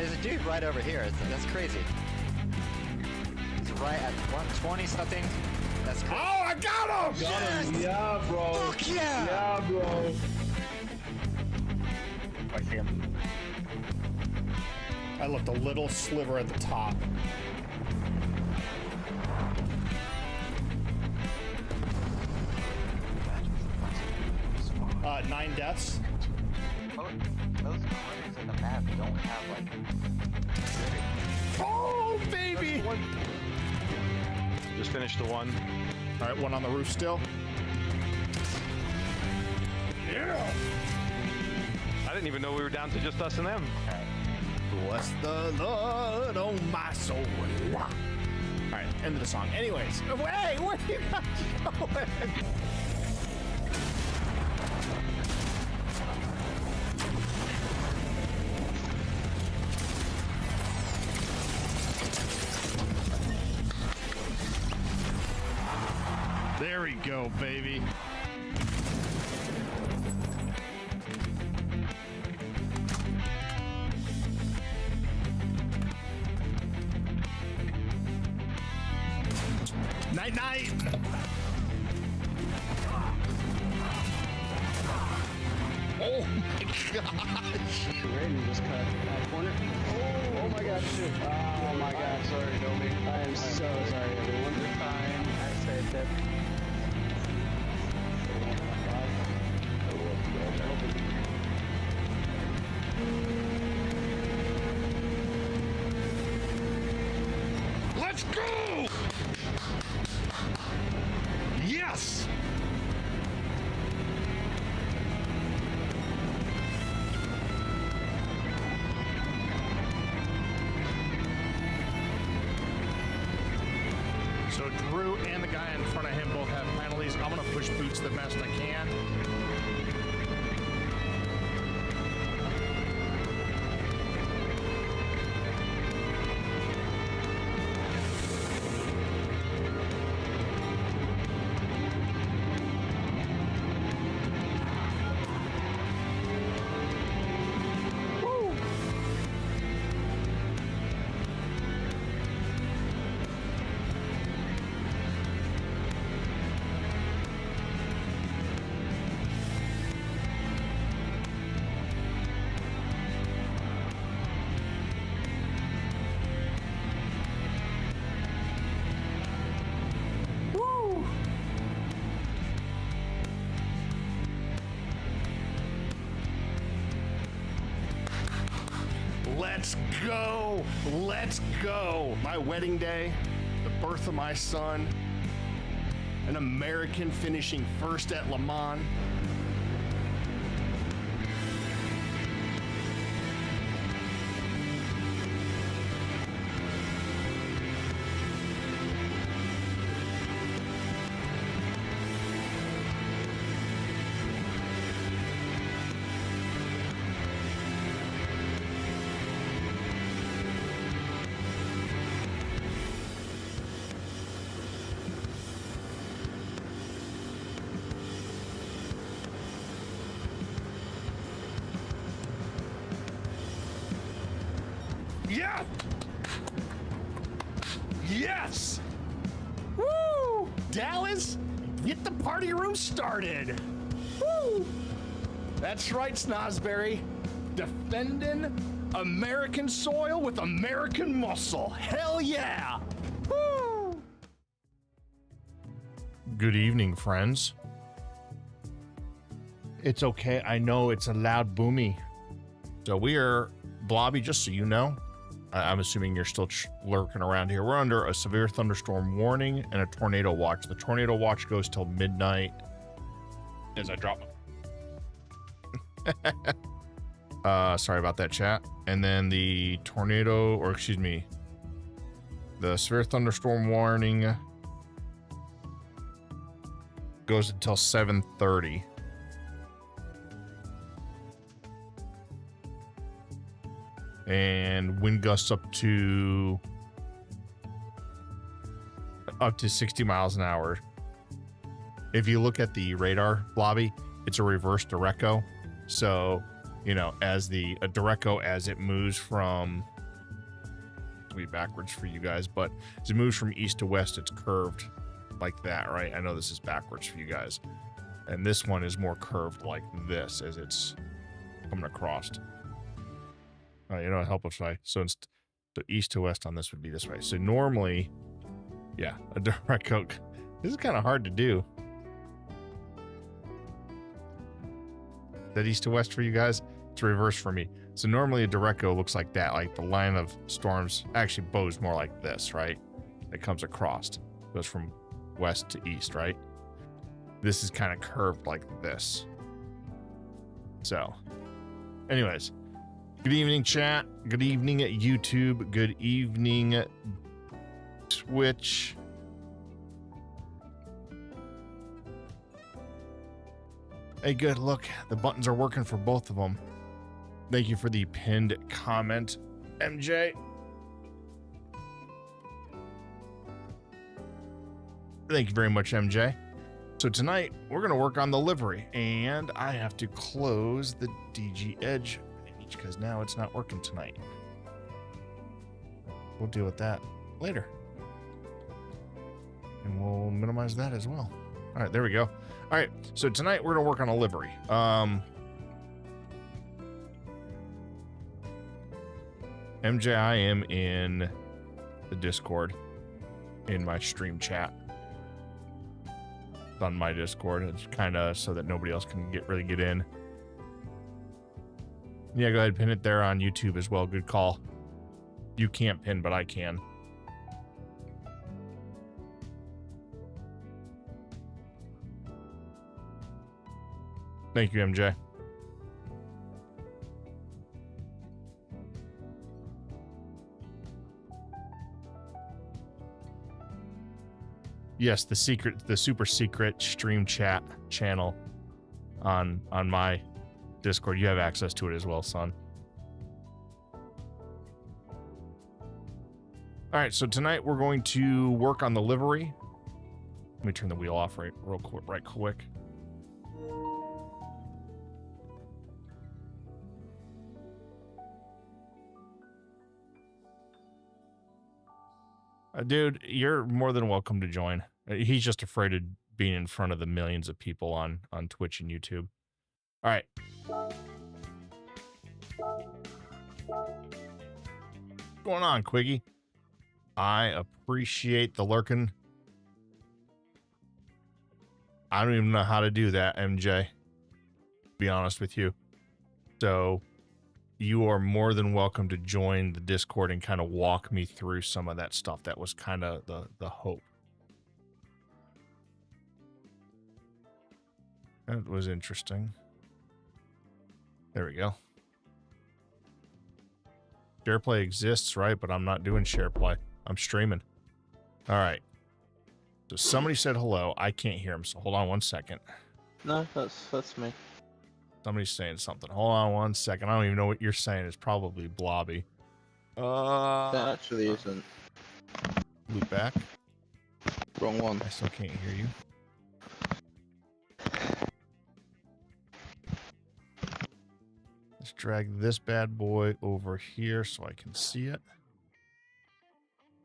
there's a dude right over here. That's crazy. He's right at 120 something. That's crazy. Oh, I got him! Yes! Yeah, bro. Fuck yeah! Yeah, bro. I see him. I left a little sliver at the top. Nine deaths. Those corners in the map don't have like. Oh, baby! Just finished the one. All right, one on the roof still. Yeah! I didn't even know we were down to just us and them. Bless the Lord, oh my soul. All right, end of the song. Anyways, hey, where are you guys going? There we go, baby. Night, night. Oh my gosh. Randy just cut that corner. Oh my god, shit. Oh my god, sorry, Domi. I am so sorry, everyone. You're fine. I saved it. Let's go! Yes! So Drew and the guy in front of him both have penalties. I'm gonna push Boots the best I can. Let's go! Let's go! My wedding day, the birth of my son, an American finishing first at Le Mans. Yeah! Yes! Woo! Dallas, get the party room started. Woo! That's right, Snozberry. Defending American soil with American muscle. Hell yeah! Woo! Good evening, friends. It's okay. I know it's a loud boomy. So we are, Blobby, just so you know, I'm assuming you're still lurking around here. We're under a severe thunderstorm warning and a tornado watch. The tornado watch goes till midnight. As I drop sorry about that, chat. And then the tornado, or excuse me, the severe thunderstorm warning goes until 7:30. And wind gusts up to 60 miles an hour. If you look at the radar, Blobby, it's a reverse Derecho. So, you know, as a Derecho, as it moves from to be backwards for you guys, but as it moves from east to west, it's curved like that, right? I know this is backwards for you guys. And this one is more curved like this as it's coming across. All right, you know what, help us, right? So east to west on this would be this way. So normally, yeah, a direct coke. This is kind of hard to do. Is that east to west for you guys? It's reverse for me. So normally a direct go looks like that, like the line of storms actually bows more like this, right? It comes across, goes from west to east, right? This is kind of curved like this. So, anyways, good evening, chat. Good evening at YouTube. Good evening at Twitch. Hey, good. Look, the buttons are working for both of them. Thank you for the pinned comment, MJ. Thank you very much, MJ. So tonight, we're going to work on the livery, and I have to close the DG Edge page because now it's not working tonight. We'll deal with that later. And we'll minimize that as well. All right, there we go. All right, so tonight we're going to work on a livery. MJ, I am in the Discord in my stream chat. It's on my Discord. It's kind of so that nobody else can really get in. Yeah, go ahead, pin it there on YouTube as well. Good call. You can't pin, but I can. Thank you, MJ. Yes, the super secret stream chat channel on my Discord. You have access to it as well, son. All right, so tonight we're going to work on the livery. Let me turn the wheel off right quick. Dude, you're more than welcome to join. He's just afraid of being in front of the millions of people on Twitch and YouTube. All right. What's going on, Quiggy? I appreciate the lurking. I don't even know how to do that, MJ. To be honest with you. So you are more than welcome to join the Discord and kind of walk me through some of that stuff. That was kind of the hope. That was interesting. There we go. SharePlay exists, right? But I'm not doing SharePlay. I'm streaming. All right. So somebody said hello. I can't hear him, so hold on one second. No, that's me. Somebody's saying something. Hold on one second. I don't even know what you're saying. It's probably Blobby. That actually isn't. Loop back. Wrong one. I still can't hear you. Let's drag this bad boy over here so I can see it.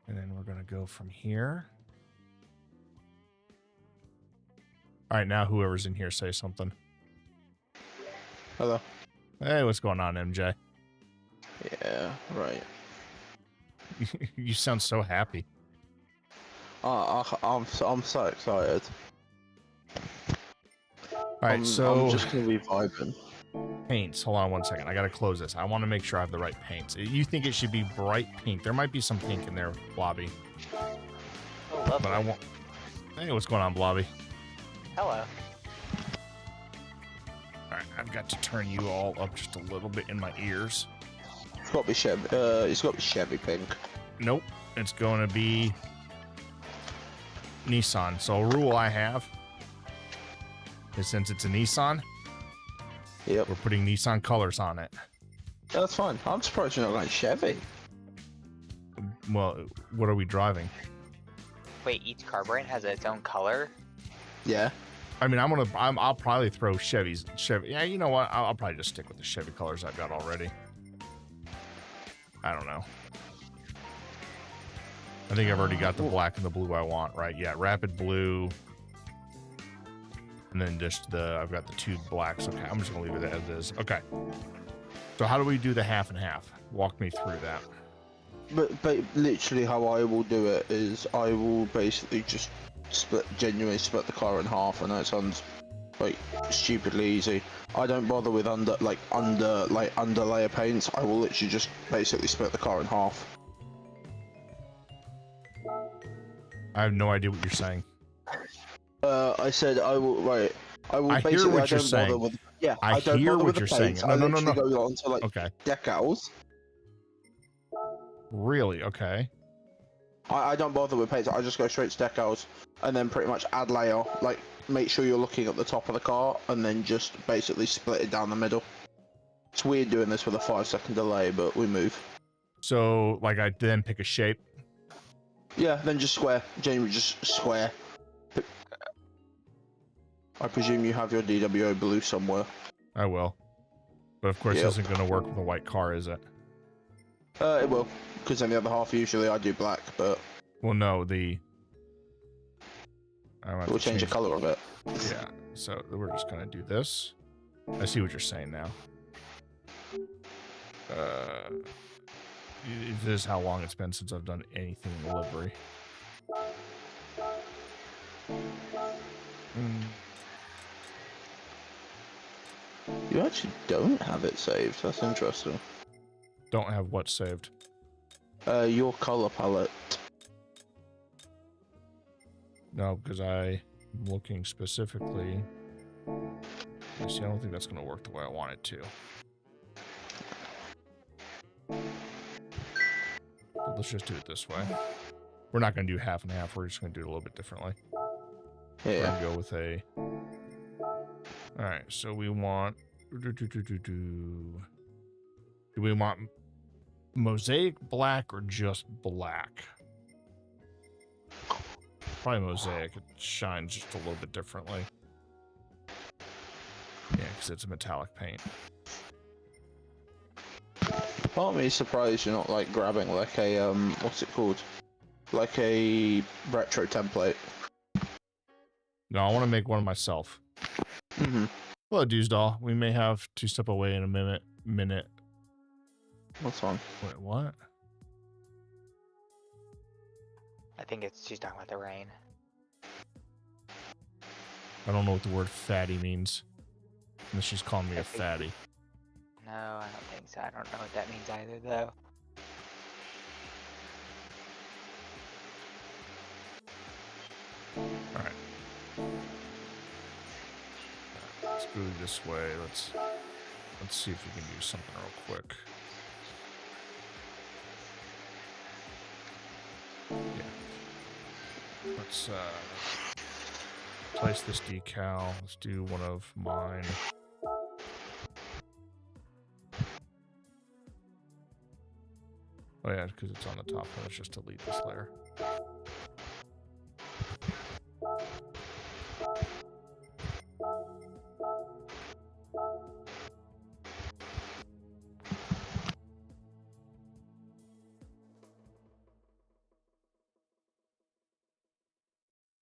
And then we're going to go from here. All right, now whoever's in here, say something. Hello. Hey, what's going on, MJ? Yeah, right. You sound so happy. I'm so excited. All right, so I'm just gonna be vibing. Paints. Hold on one second. I gotta close this. I want to make sure I have the right paints. You think it should be bright pink? There might be some pink in there, Blobby. Oh, lovely. But I want. Hey, what's going on, Blobby? Hello. All right, I've got to turn you all up just a little bit in my ears. It's got to be Chevy. It's got to be Chevy pink. Nope, it's going to be Nissan. So a rule I have is since it's a Nissan, Yep. we're putting Nissan colors on it. That's fine. I'm surprised you're not going Chevy. Well, what are we driving? Wait, each car brand has its own color? Yeah. I mean, I'll probably throw Chevy. Yeah, you know what? I'll probably just stick with the Chevy colors I've got already. I don't know. I think I've already got the black and the blue I want, right? Yeah, rapid blue. And then just I've got the two blacks. Okay, I'm just gonna leave it as is. Okay. So how do we do the half and half? Walk me through that. But literally how I will do it is I will basically just genuinely split the car in half. I know it sounds like stupidly easy. I don't bother with underlayer paints. I will literally just basically split the car in half. I have no idea what you're saying. I said I will. Right. I will I basically. hear what I you're don't saying. bother with. Yeah. I don't hear bother what with you're the saying. paints. No, I no, literally no. go onto like Okay. decals. Really? Okay. I don't bother with paints. I just go straight to decals and then pretty much add layer. Like make sure you're looking at the top of the car and then just basically split it down the middle. It's weird doing this with a 5-second delay, but we move. So like I then pick a shape. Yeah, then just square. Genuinely just square. I presume you have your DWO blue somewhere. I will. But of course, Yep. this isn't going to work with a white car, is it? It will, because then the other half usually I do black, but Well, no, we'll change the color of it. Yeah, so we're just going to do this. I see what you're saying now. This is how long it's been since I've done anything in livery. You actually don't have it saved. That's interesting. Don't have what saved. Your color palette. No, because I'm looking specifically. See, I don't think that's going to work the way I want it to. So let's just do it this way. We're not going to do half and half. We're just going to do it a little bit differently. We're Yeah. going to go with a... Alright, so we want... Do we want mosaic black or just black? Probably mosaic. It shines just a little bit differently. Yeah, because it's a metallic paint. Part of me is surprised you're not like grabbing like a what's it called? Like a retro template. No, I want to make one myself. Mm-hmm. Hello, Dewsdaw. We may have to step away in a minute. What's on? Wait, what? I think it's she's talking about the rain. I don't know what the word fatty means. Unless she's calling me a fatty. No, I don't think so. I don't know what that means either, though. Alright. Let's go this way. Let's see if we can do something real quick. Yeah. Let's place this decal. Let's do one of mine. Oh yeah, because it's on the top. Let's just delete this layer.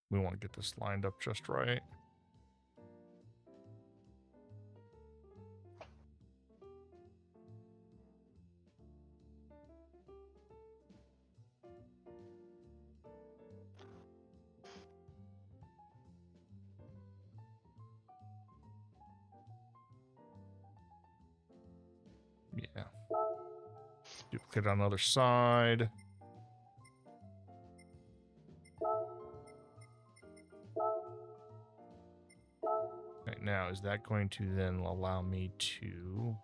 We want to get this lined up just right. Yeah. Duplicate on the other side. Right now, is that going to then allow me to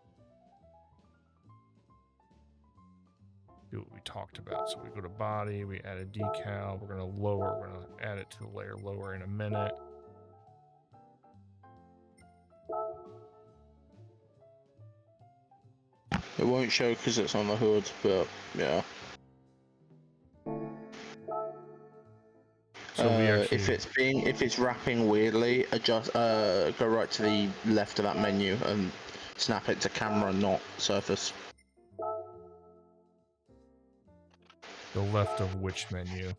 do what we talked about? So we go to body, we add a decal, we're going to lower, we're going to add it to the layer lower in a minute. It won't show because it's on the hood, but yeah. So we actually, if it's wrapping weirdly, adjust go right to the left of that menu and snap it to camera, not surface. The left of which menu?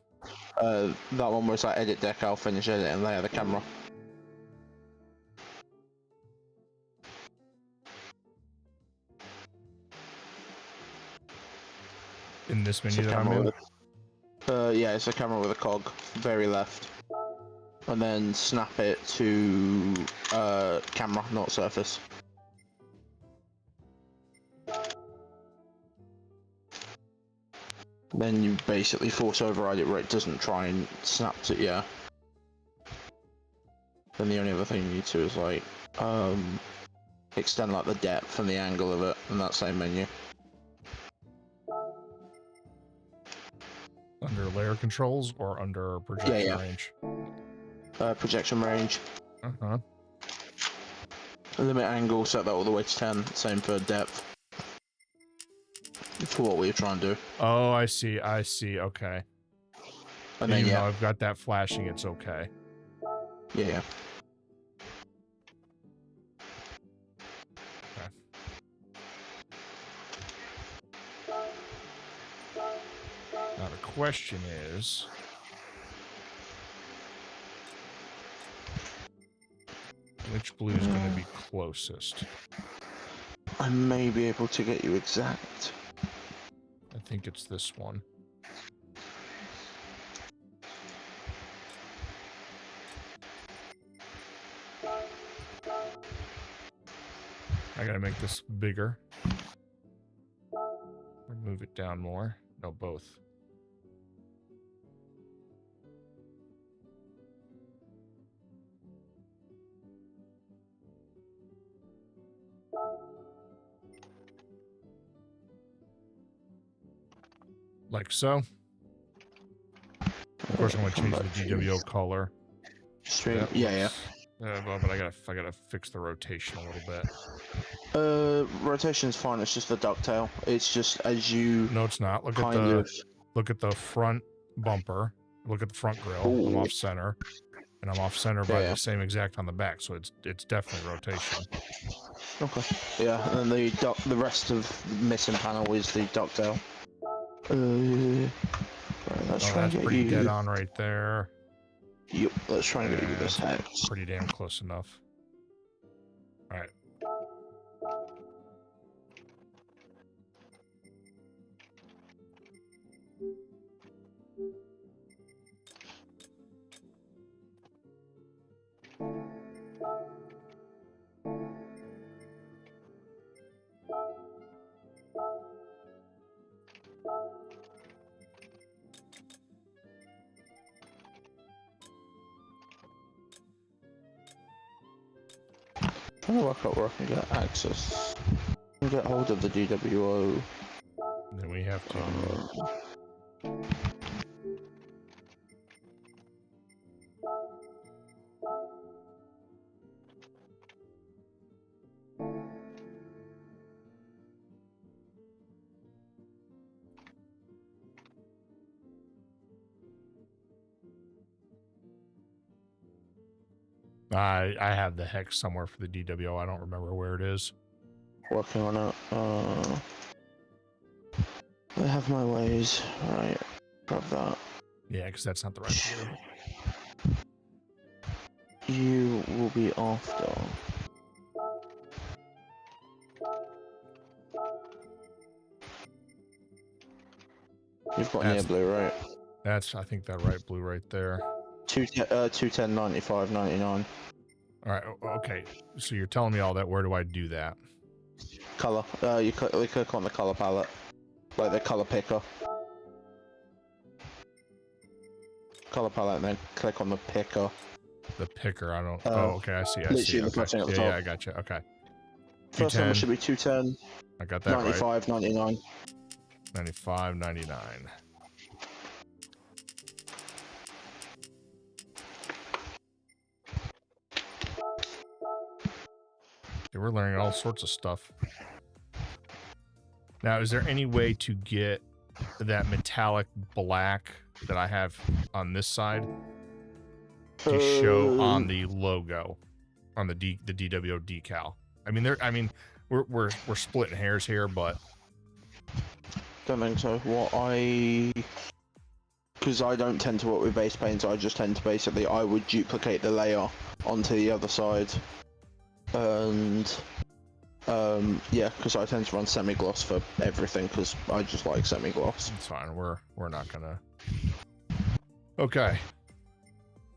That one where it's like edit decal, finish edit, and layer the camera. In this It's a menu that I'm camera in? with yeah, it's a camera with a cog, very left. And then snap it to camera, not surface. Then you basically force override it where it doesn't try and snap to, yeah. Then the only other thing you need to is like, extend like the depth and the angle of it in that same menu. Under layer controls or under projection Yeah. range? Projection range. Uh-huh. Limit angle, set that all the way to 10, same for depth. For what we're trying to do. Oh, I see, okay. And then, Even though yeah. I've got that flashing, it's okay. Yeah. Now the question is... which blue is going to be closest? I may be able to get you exact. I think it's this one. I gotta make this bigger. Or move it down more. No, both. Like so. Of course, I'm gonna change the DWO color. Stream. Yeah. But I gotta fix the rotation a little bit. Rotation's fine. It's just the ducktail. It's just as you. No, it's not. Look at the front bumper. Look at the front grille. Ooh. I'm off center, and I'm off center by Yeah. the same exact on the back. So it's definitely rotation. Okay. Yeah, and then the rest of the missing panel is the ducktail. Right, let's try and That's get pretty you. dead on right there. Yep. Let's try and get you Yeah, this hex. Pretty damn close enough. All right. Trying to work out where I can get access. I can get hold of the DWO. And then we have to. I have the hex somewhere for the DWO. I don't remember where it is. Working on it. I have my ways. Right. Grab that. Yeah, because that's not the right blue. You will be after. You've got near blue, right? That's, I think, that right blue right there. 210, 95, 99. All right. Okay. So you're telling me all that. Where do I do that? Color. You click on the color palette, like the color picker. Color palette, and then click on the picker. The picker. I don't. Oh, okay. I see. I see. Literally the Okay. first thing at the Yeah, top. yeah, I got you. Okay. First number 210. should be 210, I got that right. 95, 99. 95, 99. Yeah, we're learning all sorts of stuff. Now, is there any way to get that metallic black that I have on this side to show on the logo, on the DWO decal? I mean, we're splitting hairs here, but Don't think so. Because I don't tend to work with base paint, I just tend to basically, I would duplicate the layer onto the other side. And, yeah, because I tend to run semi-gloss for everything, because I just like semi-gloss. It's fine. We're not gonna. Okay.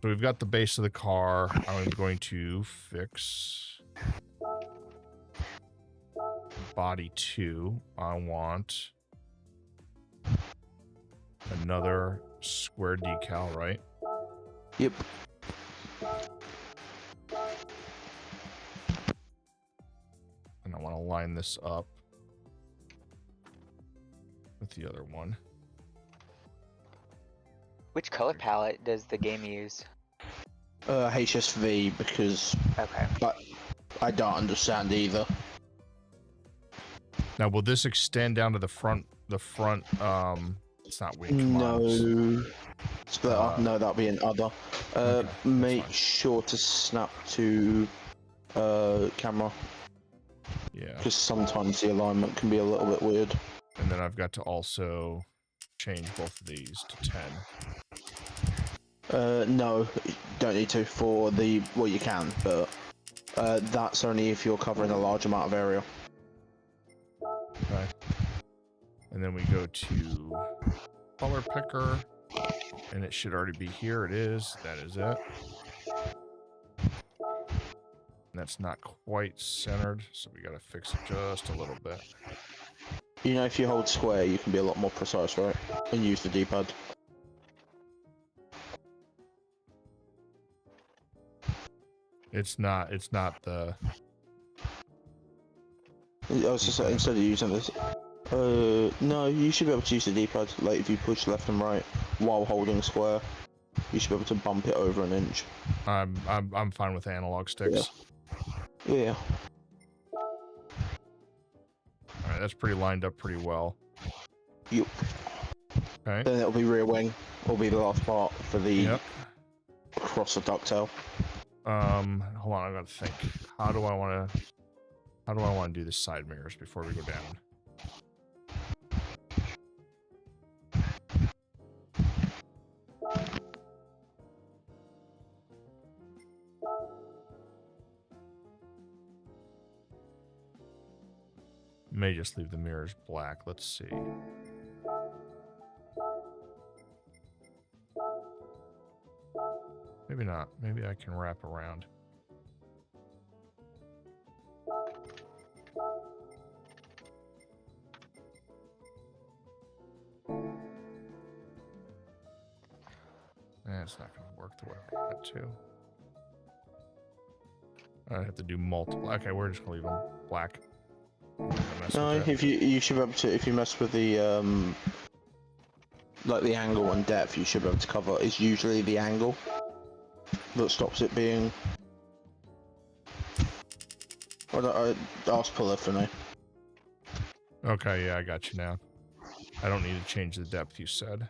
So we've got the base of the car. I'm going to fix body 2. I want another square decal, right? Yep. And I want to line this up with the other one. Which color palette does the game use? HSV, because Okay. I don't understand either. Now, will this extend down to the front? It's not wing commands. No. Split no, that'll be an other. Okay, make fine. sure to snap to camera, Yeah. because sometimes the alignment can be a little bit weird. And then I've got to also change both of these to 10. No, you don't need to for the, well, you can, but that's only if you're covering a large amount of area. Okay. And then we go to color picker, and it should already be here. It is. That is it. And that's not quite centered, so we got to fix it just a little bit. You know, if you hold square, you can be a lot more precise, right? And use the D-pad. It's not the... I was just saying, instead of using this, no, you should be able to use the D-pad. Like if you push left and right while holding square, you should be able to bump it over an inch. I'm fine with analog sticks. Yeah. All right, that's pretty lined up pretty well. Yep. Okay. Then it'll be rear wing. Will be the last part for the Yep. cross the ducktail. Hold on, I gotta think. How do I want to do the side mirrors before we go down? May just leave the mirrors black. Let's see. Maybe not. Maybe I can wrap around. It's not going to work the way I want it to. I have to do multiple. Okay, we're just going to leave them black. No, if you should be able to, if you mess with the like the angle and depth, you should be able to cover. It's usually the angle that stops it being. I asked Puller for me. Okay, yeah, I got you now. I don't need to change the depth, you said.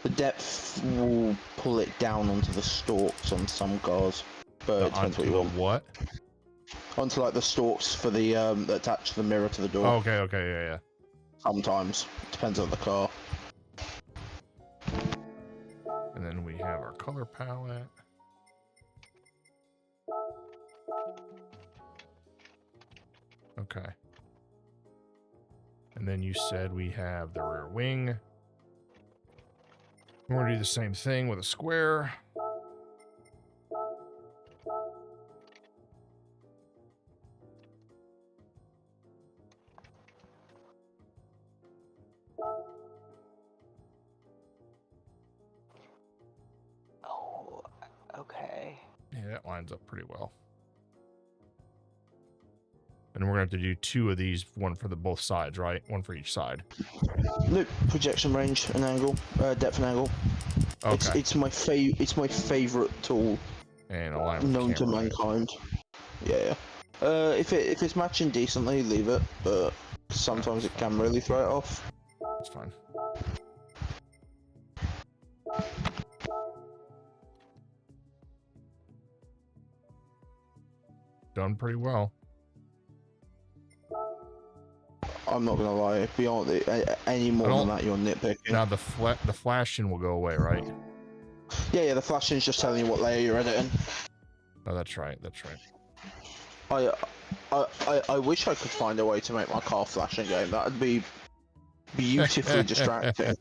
The depth will pull it down onto the stalks on some cars, but it depends what you want. What? Onto like the stalks for the that attach the mirror to the door. Oh, okay, yeah. Sometimes depends on the car. And then we have our color palette. Okay. And then you said we have the rear wing. We're going to do the same thing with a square. Oh, okay. Yeah, that lines up pretty well. And we're going to have to do 2 of these, one for both sides, right? One for each side. Look, projection range and angle, depth and angle. Okay. It's my favorite tool And alignment known to mankind. Yeah. If it's matching decently, leave it. But sometimes it can really throw it off. That's fine. Done pretty well. I'm not gonna lie. Beyond any more than that, you're nitpicking. Now the flashing will go away, right? Yeah, the flashing's just telling you what layer you're editing. Oh, that's right. That's right. I wish I could find a way to make my car flash in game. That'd be beautifully distracting.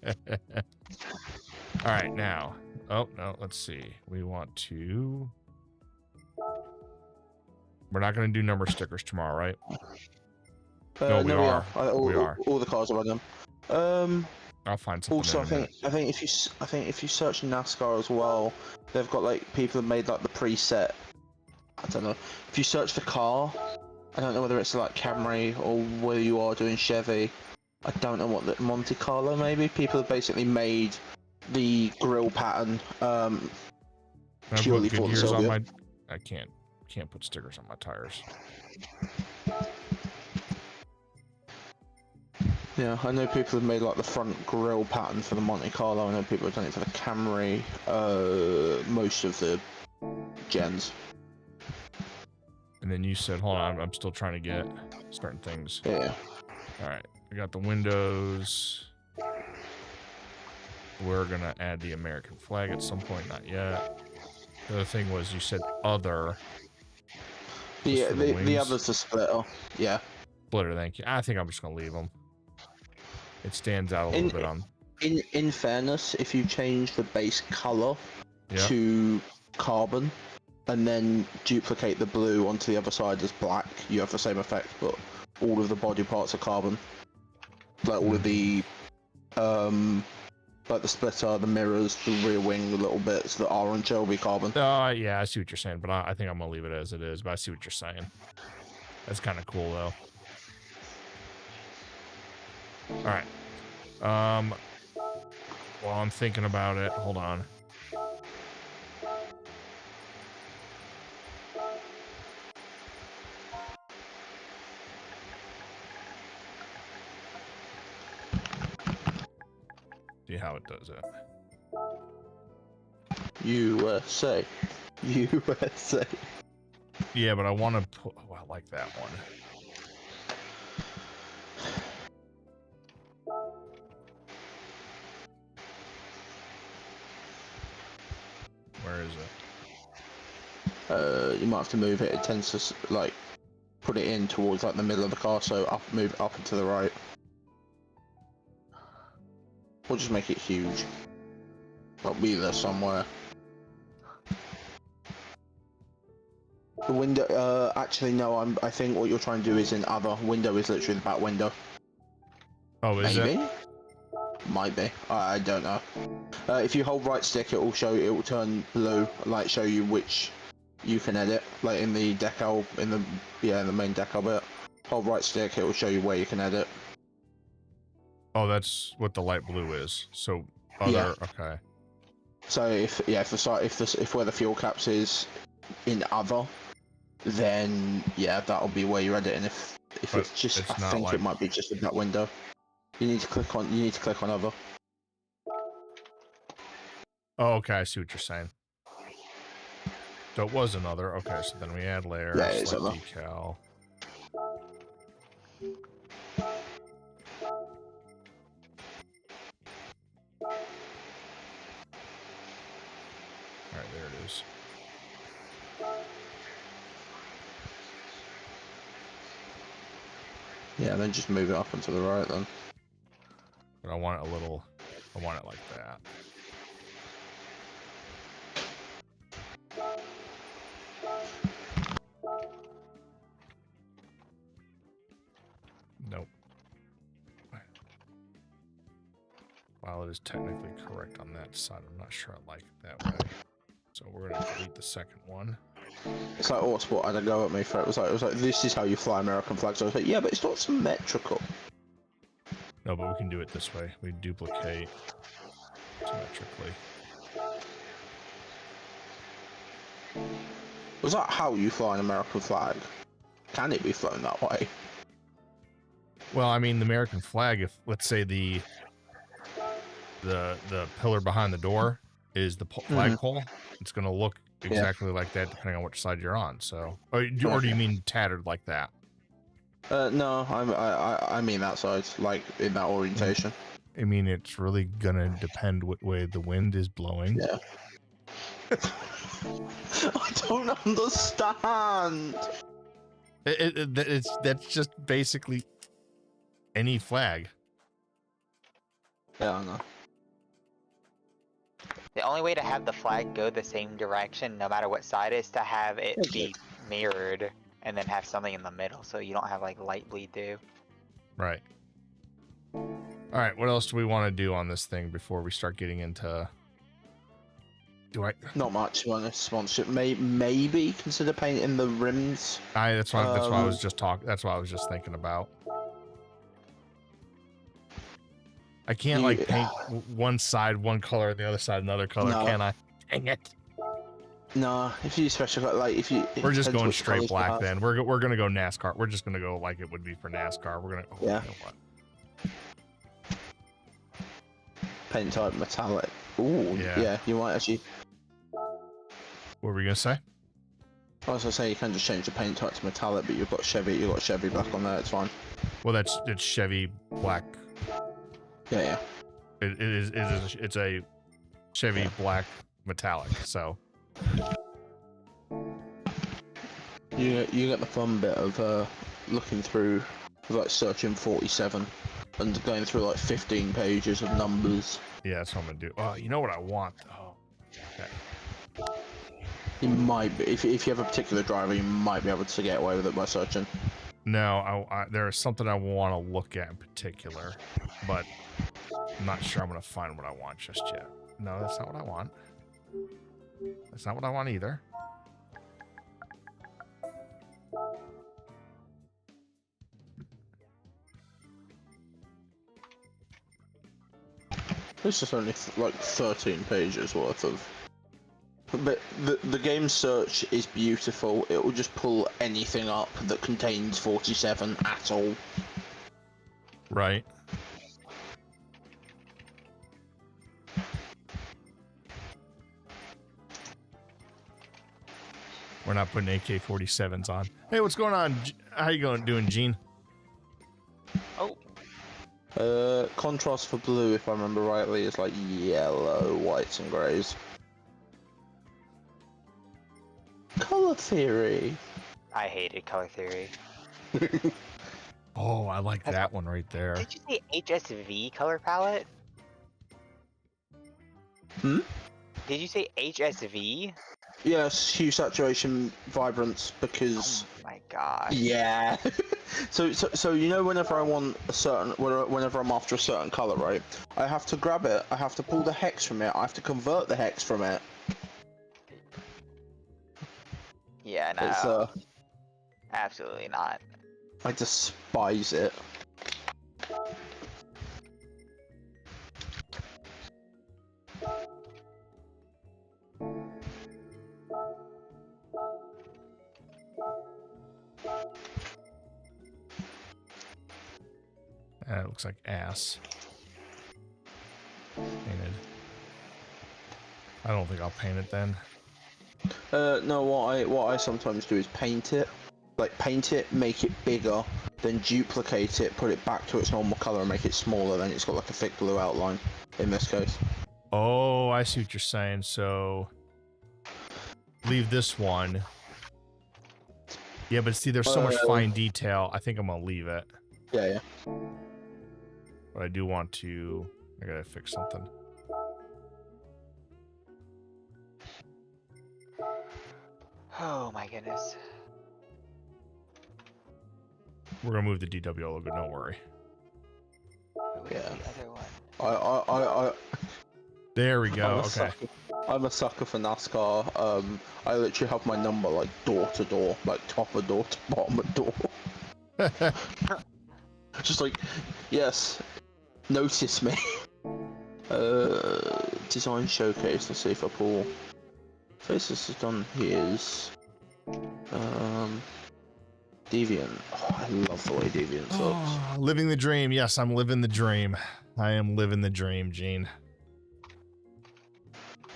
All right, now. Oh no, let's see. We want to. We're not going to do number stickers tomorrow, right? No, we are. We are. All the cars are on them. I'll find something. Also, I think if you search NASCAR as well, they've got like people have made like the preset. I don't know. If you search for car, I don't know whether it's like Camry or whether you are doing Chevy. I don't know what the Monte Carlo maybe. People have basically made the grille pattern purely for the Soviet. I can't put stickers on my tires. Yeah, I know people have made like the front grille pattern for the Monte Carlo. I know people have done it for the Camry. Most of the gens. And then you said, hold on, I'm still trying to get certain things. Yeah. All right, I got the windows. We're gonna add the American flag at some point, not yet. The other thing was you said other. The other's the splitter. Yeah. Splitter, thank you. I think I'm just gonna leave them. It stands out a little bit on. In fairness, if you change the base color to carbon, and then duplicate the blue onto the other side as black, you have the same effect, but all of the body parts are carbon. Like all of the, like the splitter, the mirrors, the rear wing, the little bits, the orange will be carbon. Yeah, I see what you're saying, but I think I'm gonna leave it as it is, but I see what you're saying. That's kind of cool, though. All right. While I'm thinking about it, hold on. See how it does it. USA. USA. Yeah, but I want to put... Oh, I like that one. Where is it? You might have to move it. It tends to like put it in towards like the middle of the car, so move it up and to the right. Or just make it huge. It'll be there somewhere. The window. Actually, no. I think what you're trying to do is in other. Window is literally the back window. Oh, is Maybe? it? Might be. I don't know. If you hold right stick, it will show. It will turn blue, like show you which you can edit. Like in the decal, in the main decal bit. Hold right stick, it will show you where you can edit. Oh, that's what the light blue is. So other, okay. So if where the fuel caps is in other, then yeah, that'll be where you're editing. If it's just, I think like... it might be just in that window. You need to click on other. Oh, okay, I see what you're saying. So it was another. Okay, so then we add layer, select decal. Alright, there it is. Yeah, then just move it up and to the right then. But I want it I want it like that. Nope. While it is technically correct on that side, I'm not sure I like it that way. So we're gonna delete the second one. It's like Autosport had a go at me for it. It was like, this is how you fly American flags. I was like, yeah, but it's not symmetrical. No, but we can do it this way. We duplicate symmetrically. Was that how you fly an American flag? Can it be flown that way? Well, I mean, the American flag, if let's say the pillar behind the door is the flagpole, it's going to look exactly like that depending on which side you're on. So, or do you mean tattered like that? No, I mean that side, like in that orientation. I mean, it's really gonna depend what way the wind is blowing. Yeah. I don't understand. That's just basically any flag. Yeah, I know. The only way to have the flag go the same direction, no matter what side, is to have it be mirrored and then have something in the middle, so you don't have like light bleed through. Right. All right. What else do we want to do on this thing before we start getting into? Not much on this sponsorship. Maybe consider painting the rims. That's why I was just talking. That's what I was just thinking about. I can't like paint one side one color and the other side another color, can I? Dang it! No, if you special like if you. We're just going straight black then. We're gonna go NASCAR. We're just gonna go like it would be for NASCAR. We're gonna. Oh, yeah. You know what? Paint type metallic. Ooh, yeah. You might actually. What were we gonna say? I was gonna say you can just change the paint type to metallic, but you've got Chevy black on there. It's fine. Well, it's Chevy black. Yeah. It's a Chevy black metallic. So. You get the fun bit of looking through, like searching 47, and going through like 15 pages of numbers. Yeah, that's what I'm gonna do. Oh, you know what I want? Oh, okay. You might be, if you have a particular driver, you might be able to get away with it by searching. No, there is something I want to look at in particular, but I'm not sure I'm gonna find what I want just yet. No, that's not what I want. That's not what I want either. This is only like 13 pages worth of. But the game search is beautiful. It will just pull anything up that contains 47 at all. Right. We're not putting AK-47s on. Hey, what's going on? How you doing, Gene? Oh. Contrast for blue, if I remember rightly, is like yellow, whites, and greys. Color theory. I hated color theory. Oh, I like that one right there. Did you say HSV color palette? Hmm? Did you say HSV? Yes, hue, saturation, vibrance, because. Oh my god. Yeah. so you know, whenever I want a certain, whenever I'm after a certain color, right? I have to grab it. I have to pull the hex from it. I have to convert the hex from it. Yeah, no. It's absolutely not. I despise it. It looks like ass. Painted. I don't think I'll paint it then. No, what I sometimes do is paint it. Like paint it, make it bigger, then duplicate it, put it back to its normal color and make it smaller, then it's got like a thick blue outline in this case. Oh, I see what you're saying. So leave this one. Yeah, but see, there's so much fine detail. I think I'm gonna leave it. Yeah. But I do want to. I gotta fix something. Oh my goodness. We're gonna move the DW logo. Don't worry. Yeah. The other one. There we go. Okay. I'm a sucker for NASCAR. I literally have my number like door to door, like top of door to bottom of door. Just like, yes, notice me. Design showcase. Let's see if I pull. Faces has done his. Deviant. Oh, I love the way Deviant looks. Oh, living the dream. Yes, I'm living the dream. I am living the dream, Gene.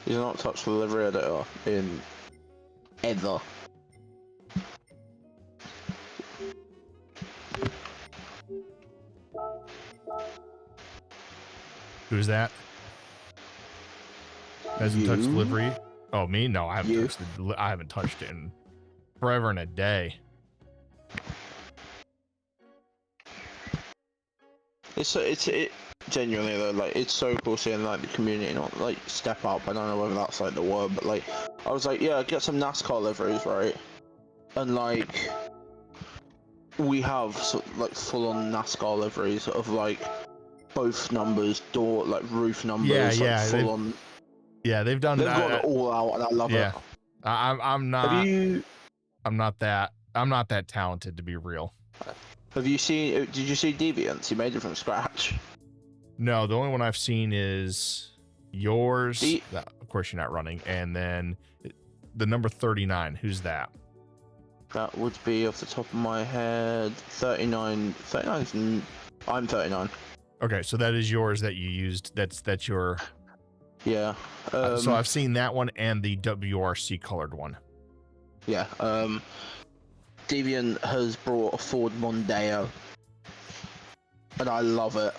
He's not touched the livery editor in ever. Who's that? Hasn't touched You. Livery? Oh, me? No, I haven't You. touched it. I haven't touched it in forever and a day. It genuinely though, like it's so cool seeing like the community not like step up. I don't know whether that's like the word, but like I was like, yeah, get some NASCAR liveries, right? And like we have like full on NASCAR liveries of like both numbers, door like roof numbers, Yeah, like full on. Yeah, they've done. They've gone it all out, and I love it. I'm not. Have you? I'm not that talented to be real. Have you seen? Did you see Deviants? He made it from scratch. No, the only one I've seen is yours. The- That, of course, you're not running. And then the number 39. Who's that? That would be off the top of my head 39. 39. I'm 39. Okay, so that is yours that you used. That's your. Yeah. So I've seen that one and the WRC colored one. Yeah. Deviant has brought a Ford Mondeo, and I love it.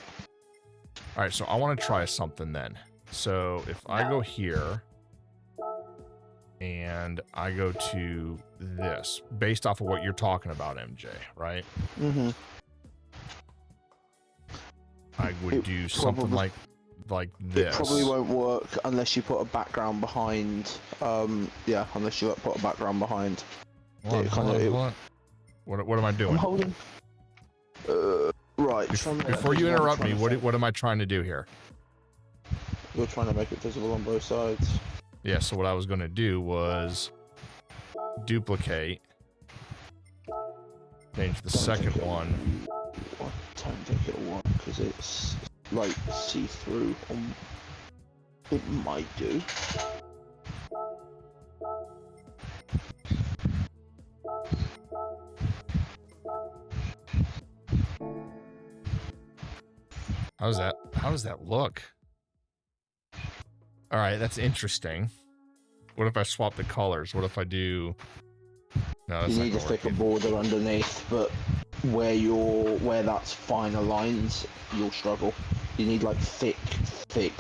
All right, so I want to try something then. So if I go here and I go to this, based off of what you're talking about, MJ, right? Mm-hmm. I would do something like this. It probably won't work unless you put a background behind. Yeah, unless you put a background behind. Hold on. What am I doing? I'm holding. Right. Before you interrupt me, what am I trying to do here? You're trying to make it visible on both sides. Yeah, so what I was going to do was duplicate, change the second one. I don't think it'll work because it's like see-through. It might do. How does that look? All right, that's interesting. What if I swap the colors? What if I do? No, that's You not need a gonna work thicker either. border underneath, but where that's finer lines, you'll struggle. You need like thick,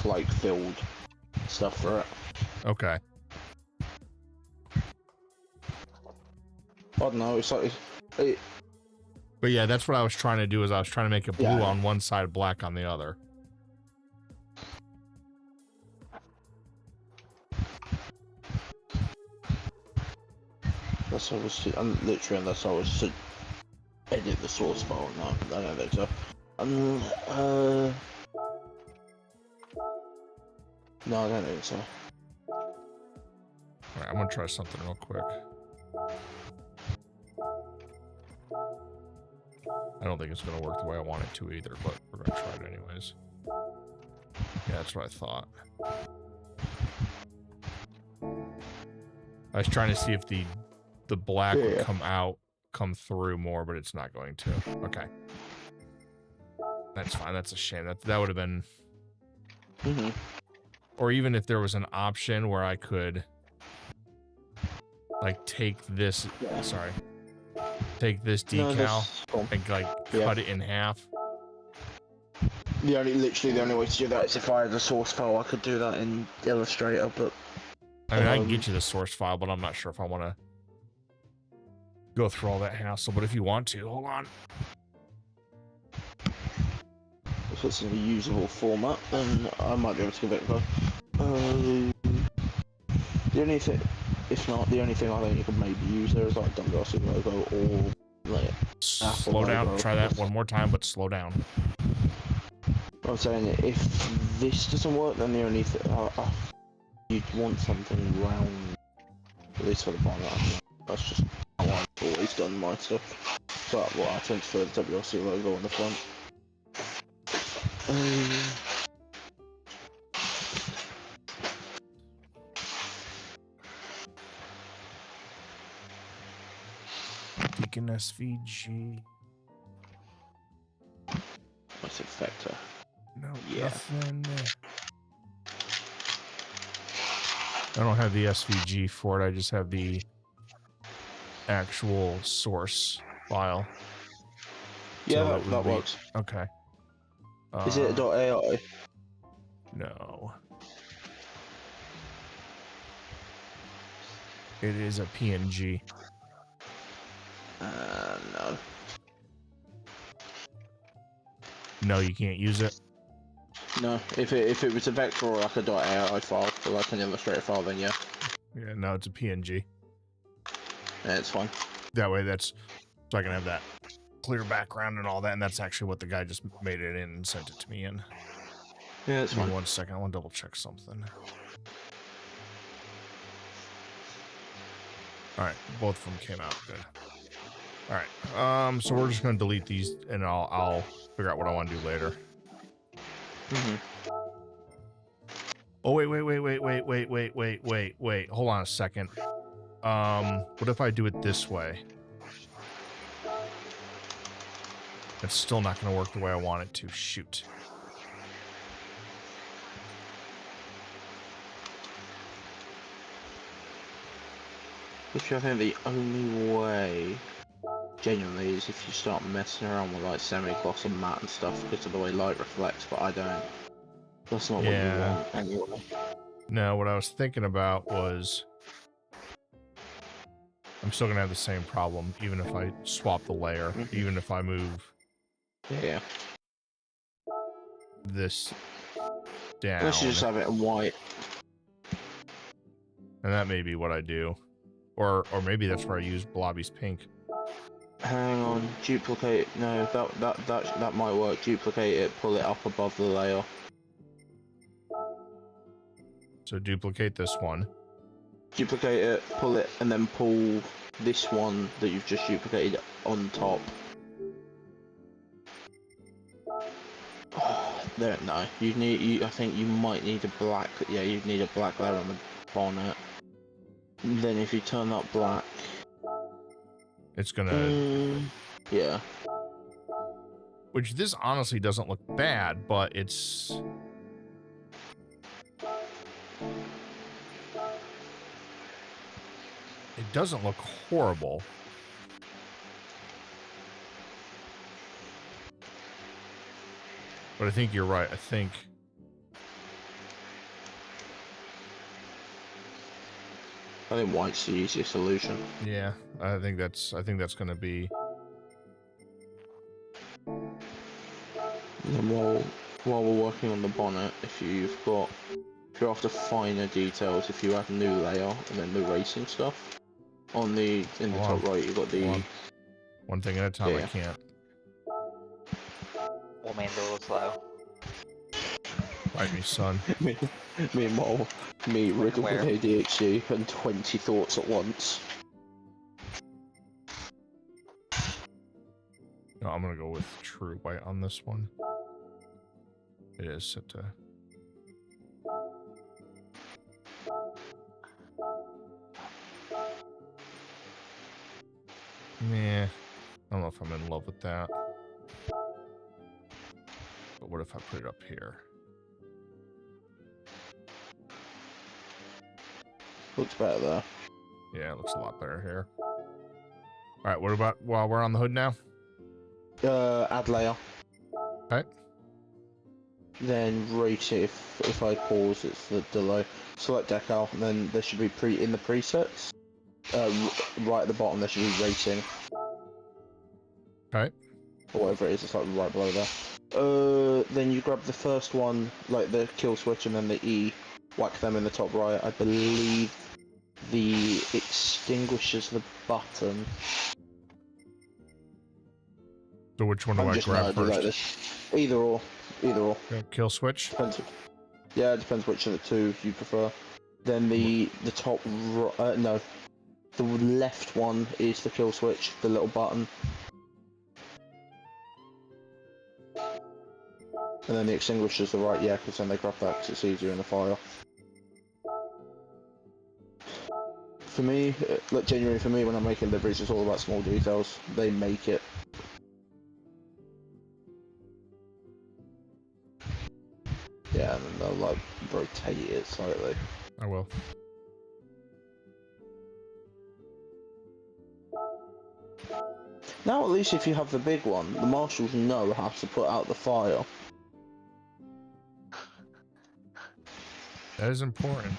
like filled stuff for it. Okay. I don't know. It's like But yeah, that's what I was trying to do. Is I was trying to make it blue Yeah. on one side, black on the other. that's obviously literally unless I was to edit the source file. No, I don't think so. No, I don't think so. All right, I'm gonna try something real quick. I don't think it's gonna work the way I want it to either, but we're gonna try it anyways. Yeah, that's what I thought. I was trying to see if the black would come through more, but it's not going to. Okay. That's fine. That's a shame. That would have been. Mm-hmm. Or even if there was an option where I could like take this decal and like cut it in half. Literally the only way to do that is if I had a source file. I could do that in Illustrator, but I mean, I can get you the source file, but I'm not sure if I want to go through all that hassle. But if you want to, hold on. if it's in a usable format, then I might be able to give it a go. The only thing, if not, the only thing I think you could maybe use there is like WRC logo or like Slow down. logo. Try that one more time, but slow down. I'm saying if this doesn't work, then the only thing you'd want something round, at least for the bonnet. That's just how I've always done my stuff. But what I tend to put the WRC logo on the front. Deacon SVG. What's it, Vector? No, Yeah. nothing. I don't have the SVG for it. I just have the actual source file. Yeah, So that would be- works. Okay. Is it .ai? No. It is a PNG. No. No, you can't use it. No, if it was a vector or like a .ai file or like an Illustrator file, then yeah. Yeah, no, it's a PNG. Yeah, it's fine. That way, that's so I can have that clear background and all that, and that's actually what the guy just made it in and sent it to me in. Yeah, it's Give me fine. 1 second, I want to double check something. All right, both of them came out good. All right, so we're just gonna delete these, and I'll figure out what I want to do later. Oh wait. Hold on a second. What if I do it this way? It's still not gonna work the way I want it to. Shoot. Which I think the only way, genuinely, is if you start messing around with like semi-gloss and matte and stuff because of the way light reflects, but I don't. That's not what you want anyway. No, what I was thinking about was I'm still gonna have the same problem, even if I swap the layer, even if I move Yeah. this down. Let's just have it in white. And that may be what I do. Or maybe that's where I use Blobby's pink. Hang on, duplicate. No, that might work. Duplicate it, pull it up above the layer. So duplicate this one. Duplicate it, pull it, and then pull this one that you've just duplicated on top. Oh, there, no. I think you might need a black. Yeah, you need a black layer on the bonnet. Then if you turn that black, it's gonna. Yeah. Which this honestly doesn't look bad, but it's. It doesn't look horrible. But I think you're right. I think white's the easiest solution. Yeah, I think that's going to be. And then while we're working on the bonnet, if you're after finer details, if you add a new layer and then the racing stuff in the top right, you've got the one thing at a time. Yeah. I can't. Old man's a little slow. Bite me, son. Meanwhile, me riddled with ADHD and 20 thoughts at once. No, I'm gonna go with true white on this one. It is set to. Meh. I don't know if I'm in love with that. But what if I put it up here? Looks better there. Yeah, it looks a lot better here. Alright, what about while we're on the hood now? Add layer. Okay. Then rate it if I pause, it's the delay. Select decal, and then there should be in the presets. Right at the bottom there should be rating. Okay. Or whatever it is, it's like right below there. Then you grab the first one, like the kill switch, and then the E, whack them in the top right. I believe the extinguishes the button. So which one do I grab first? Like this. Either or. Okay, kill switch. Depends. Yeah, it depends which of the two you prefer. Then the top no, the left one is the kill switch, the little button. And then the extinguisher's the right, yeah, because then they grab that because it's easier in the fire. For me, look, genuinely for me, when I'm making liveries, it's all about small details. They make it. Yeah, and then they'll like rotate it slightly. I will. Now at least if you have the big one, the marshals know how to put out the fire. That is important.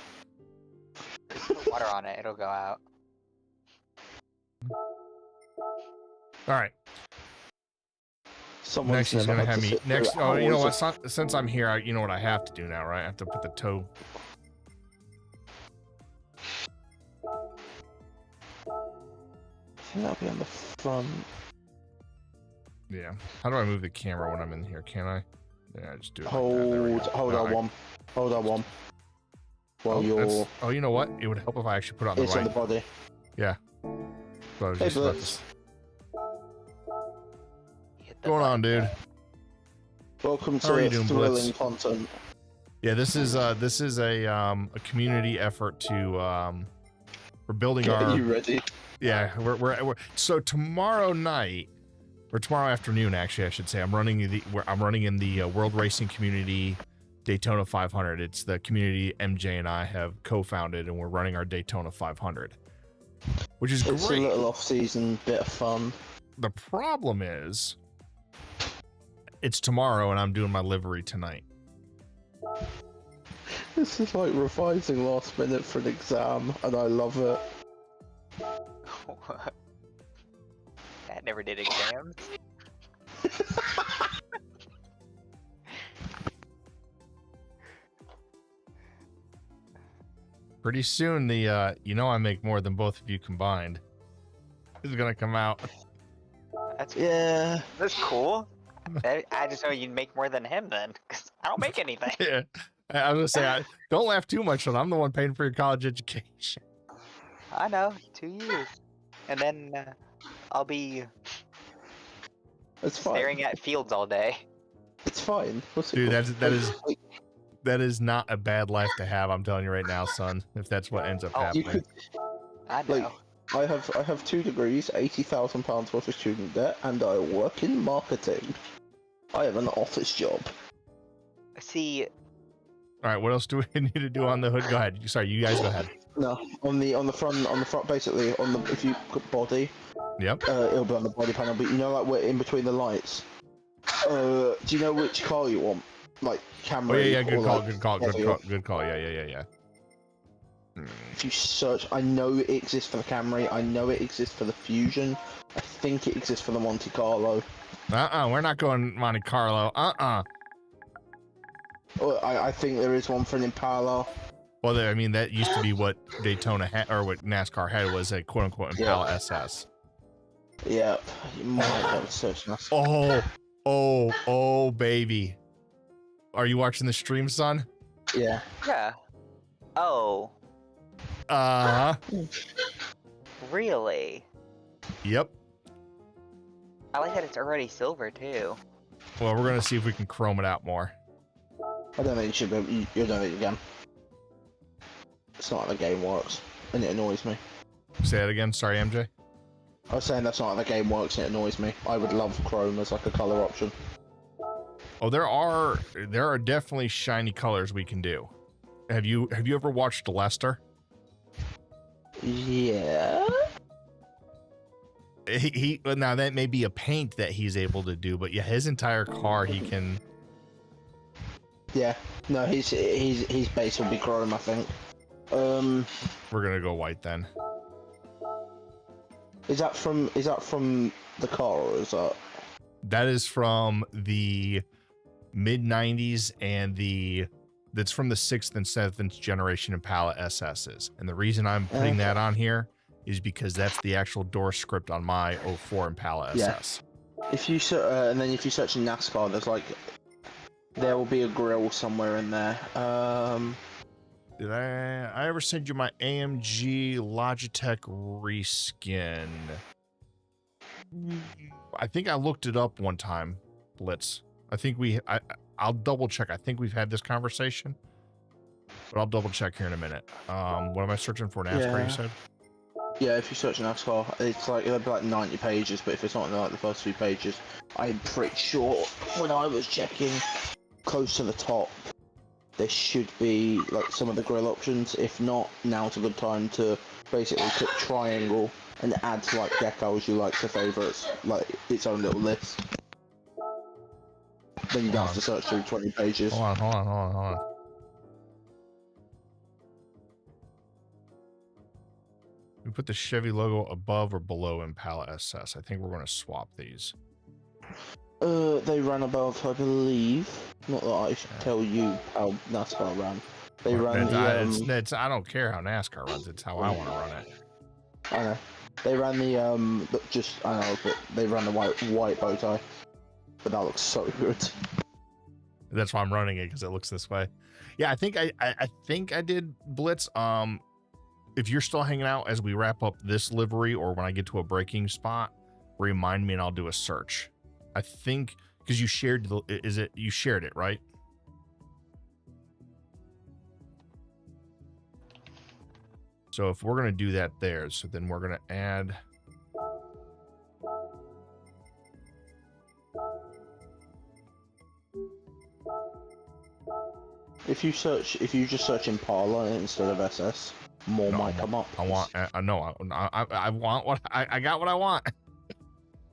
Put water on it, it'll go out. All right. Someone's Next, he's never gonna had have to me. sit through Next, oh, you know hours what? Since I'm here, you know what I have to do now, right? I have to put the toe. I think that'll be on the front. Yeah. How do I move the camera when I'm in here? Can I? Yeah, just do it. Hold, like that. There we go. hold No, on one. Hold on one. Well, that's- oh, you know what? It would help if I actually put it on the it's right. on the body. Yeah. So I was Hey, just about to Blitz. Hit the What's going on, button. dude? Welcome How are you to doing, thrilling Blitz? content. Yeah, this is a community effort to we're building Are our you ready? yeah we're so tomorrow night or tomorrow afternoon actually I should say I'm running in the World Racing Community Daytona 500. It's the community MJ and I have co-founded, and we're running our Daytona 500, which is It's great. a little off-season bit of fun. The problem is it's tomorrow and I'm doing my livery tonight. This is like revising last minute for an exam, and I love it. That never did exams. Pretty soon the you know I make more than both of you combined is gonna come out. That's Yeah. that's cool. I just know you'd make more than him then, because I don't make anything. Yeah. I was gonna say, don't laugh too much, but I'm the one paying for your college education. I know, 2 years. And then I'll be It's fine. staring at fields all day. It's fine. What's it Dude, called? that is not a bad life to have. I'm telling you right now, son. If that's what ends up Oh, You happening. could, I know. like, I have 2 degrees, £80,000 worth of student debt, and I work in marketing. I have an office job. See, All right, what else do we need to do on the hood? Go ahead. Sorry, you guys go ahead. No, on the front, basically on the if you put body, Yep. it'll be on the body panel. But you know, like we're in between the lights. Do you know which car you want? Like Oh Camry. yeah, or, good call, like, good call, body? good call. Yeah. If you search, I know it exists for the Camry. I know it exists for the Fusion. I think it exists for the Monte Carlo. We're not going Monte Carlo. Or I think there is one for an Impala. Well, I mean, that used to be what Daytona had, or what NASCAR had, was a quote-unquote Impala SS. Yep, you might have to search that. Oh, baby. Are you watching the stream, son? Yeah. yeah. Oh, really? Yep. I like that it's already silver too. Well, we're gonna see if we can chrome it out more. I don't think you should be. You don't think you can. It's not how the game works, and it annoys me. Say that again. Sorry, MJ. I was saying that's not how the game works, and it annoys me. I would love chrome as like a color option. Oh, there are definitely shiny colors we can do. Have you ever watched Lester? Yeah. He now that may be a paint that he's able to do, but yeah, his entire car he can. Yeah. No, his base will be chrome, I think. We're gonna go white then. Is that from the car, or is that? That is from the mid 90s and that's from the 6th and 7th generation Impala SS's. And the reason I'm putting that on here is because that's the actual door script on my 04 Impala SS. If you and then if you search in NASCAR, there will be a grill somewhere in there. Did I ever send you my AMG Logitech reskin? I think I looked it up one time, Blitz. I think I'll double check. I think we've had this conversation, but I'll double check here in a minute. What am I searching for? NASCAR, Yeah. you said? Yeah, if you search NASCAR, it'll be like 90 pages, but if it's not in like the first few pages, I'm pretty sure when I was checking close to the top, there should be like some of the grill options. If not, now's a good time to basically click triangle and add like decals you like to favorites, like its own little list. Then you don't have to search through 20 pages. Hold on. We put the Chevy logo above or below Impala SS. I think we're going to swap these. They ran above, I believe. Not that I should tell you how NASCAR ran. They ran I don't care how NASCAR runs. It's how I want to run it. I know. They ran the I know, but they ran the white bow tie. But that looks so good. That's why I'm running it, because it looks this way. Yeah, I think I did Blitz. If you're still hanging out as we wrap up this livery, or when I get to a braking spot, remind me and I'll do a search. I think because you shared you shared it, right? So if we're gonna do that there, so then we're gonna add. If you just search Impala instead of SS, more might come up. I want what I got what I want.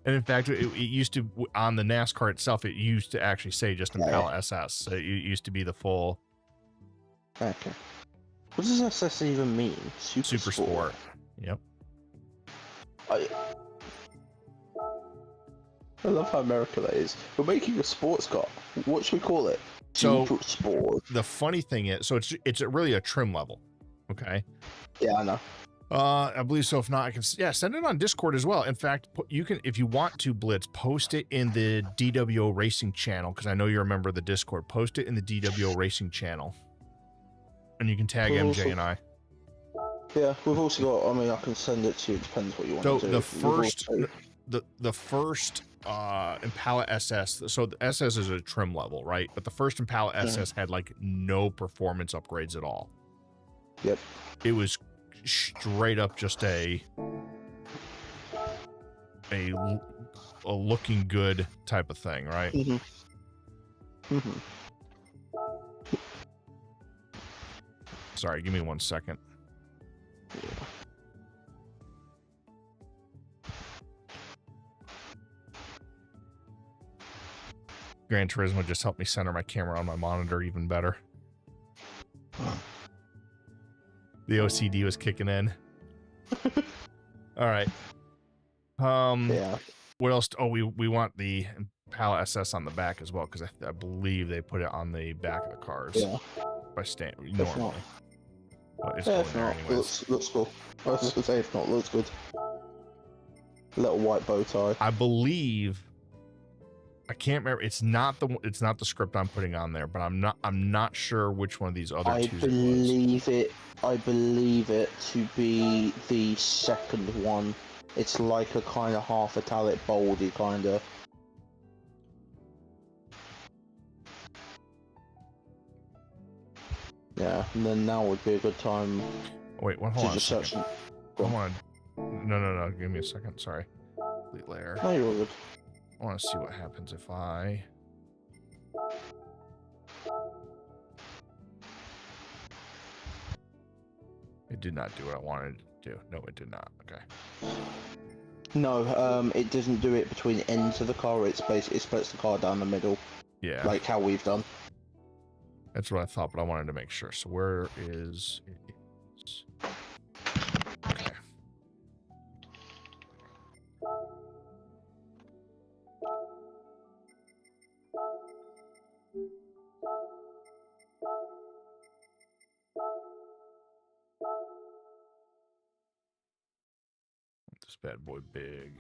And in fact, it used to, on the NASCAR itself, it used to actually say just Impala SS. So it used to be the full. Okay. What does SS even mean? Super Sport. Yep. I love how American that is. We're making a sports car. What should we call it? Super Sport. The funny thing is, so it's really a trim level. Okay. Yeah, I know. I believe so. If not, I can send it on Discord as well. In fact, you can, if you want to, Blitz, post it in the DWO Racing channel, because I know you're a member of the Discord. Post it in the DWO Racing channel, and you can tag MJ and I. Yeah, we've also got. I mean, I can send it to you. It depends what you want to do. The first Impala SS. So the SS is a trim level, right? But the first Impala SS had like no performance upgrades at all. Yep. It was straight up just a looking good type of thing, right? Sorry, give me 1 second. Gran Turismo just helped me center my camera on my monitor even better. The OCD was kicking in. All right. Yeah. What else? Oh, we want the Impala SS on the back as well, because I believe they put it on the back of the cars. Yeah. By normally. But it's If going not, there anyways. looks cool. I was just gonna say, if not, looks good. Little white bow tie. I believe. I can't remember. It's not the script I'm putting on there, but I'm not sure which one of these other two. I believe it to be the second one. It's like a kind of half italic boldy kind of. Yeah, and then now would be a good time. Wait, hold on a second. Come on. No. Give me a second. Sorry. Complete layer. No, you're all good. I want to see what happens if I. It did not do what I wanted it to do. No, it did not. Okay. No, it doesn't do it between ends of the car. It splits the car down the middle. Yeah. Like how we've done. That's what I thought, but I wanted to make sure. So where is it? Okay. This bad boy big.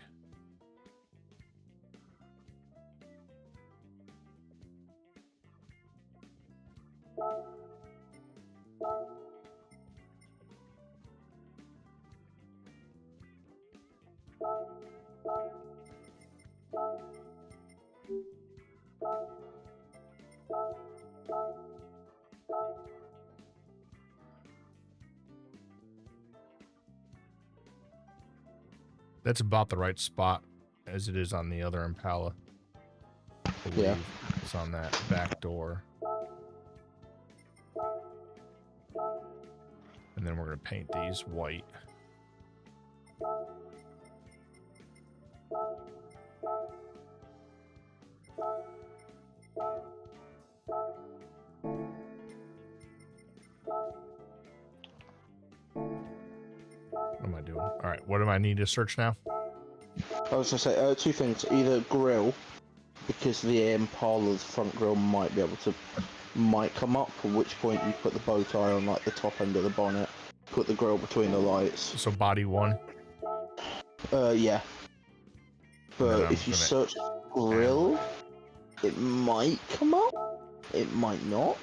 That's about the right spot as it is on the other Impala. Yeah. It's on that back door. And then we're going to paint these white. What am I I doing? All right, what do I need to search now? I was gonna say two things. Either grill, because the Impala's front grill might come up. At which point you put the bow tie on like the top end of the bonnet, put the grill between the lights. So body 1. Yeah. But if you gonna search grill, it might come up. It might not.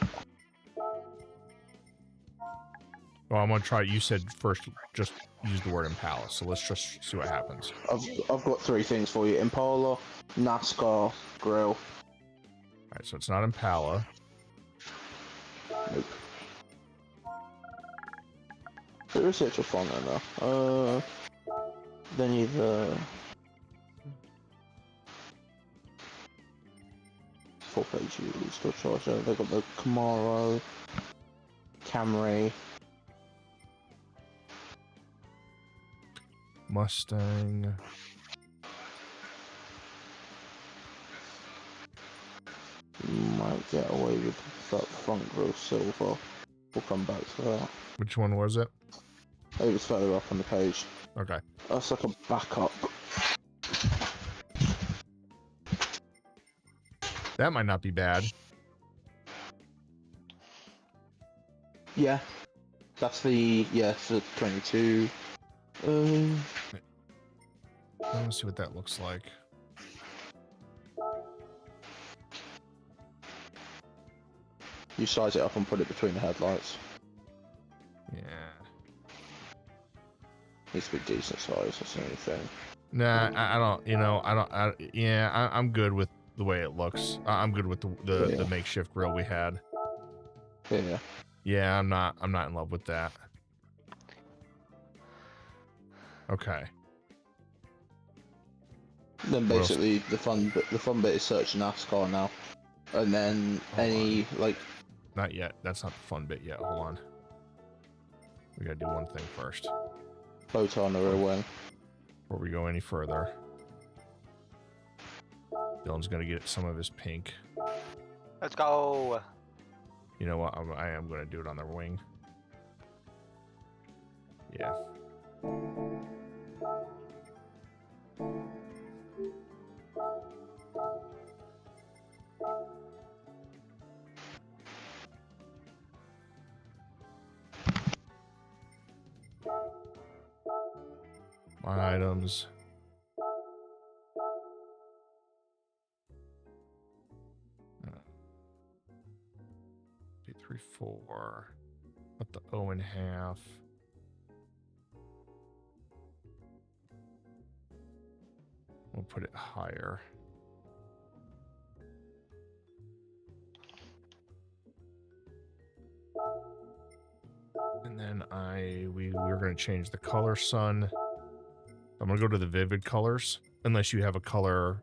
Well, I'm gonna try. You said first, just use the word Impala. So let's just see what happens. I've got 3 things for you: Impala, NASCAR, grill. All right, so it's not Impala. Nope. There is such a font in there. Then either 4-page still charger. They got the Camaro, Camry, Mustang. might get away with that front grille silver. We'll come back to that. Which one was it? It was further up on the page. Okay. That's like a backup. That might not be bad. Yeah. That's the, it's the 22. Let's see what that looks like. You size it up and put it between the headlights. Yeah. Needs to be decent size, that's the only thing. Nah, I don't. I'm good with the way it looks. I'm good with the makeshift grill we had. Yeah. Yeah, I'm not in love with that. Okay. Then basically the fun bit is search NASCAR now, and then Not yet. That's not the fun bit yet. Hold on. We gotta do one thing first. bow tie on the rear wing. Before we go any further. Dylan's gonna get some of his pink. Let's go. You know what? I am gonna do it on the wing. Yeah. My items. Two, 3, 4. Put the O in half. We'll put it higher. And then we were going to change the color sun. I'm going to go to the vivid colors, unless you have a color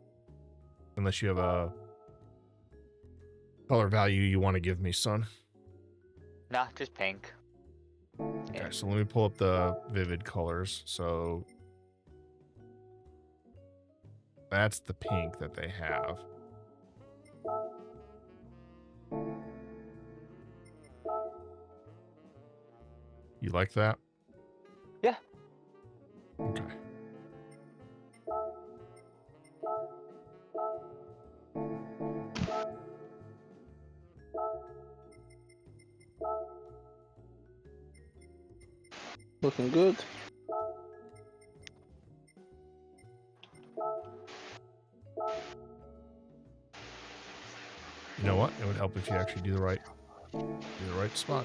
value you want to give me, son. Nah, just pink. Okay, so let me pull up the vivid colors. So that's the pink that they have. You like that? Yeah. Okay. Looking good. You know what? It would help if you actually do the right spot.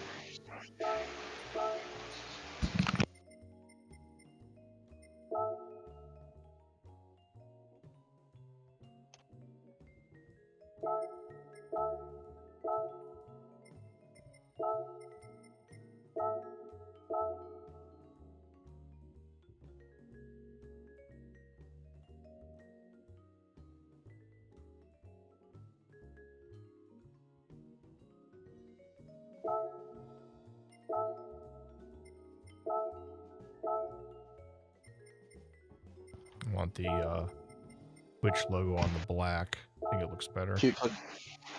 I want the Twitch logo on the black. I think it looks better.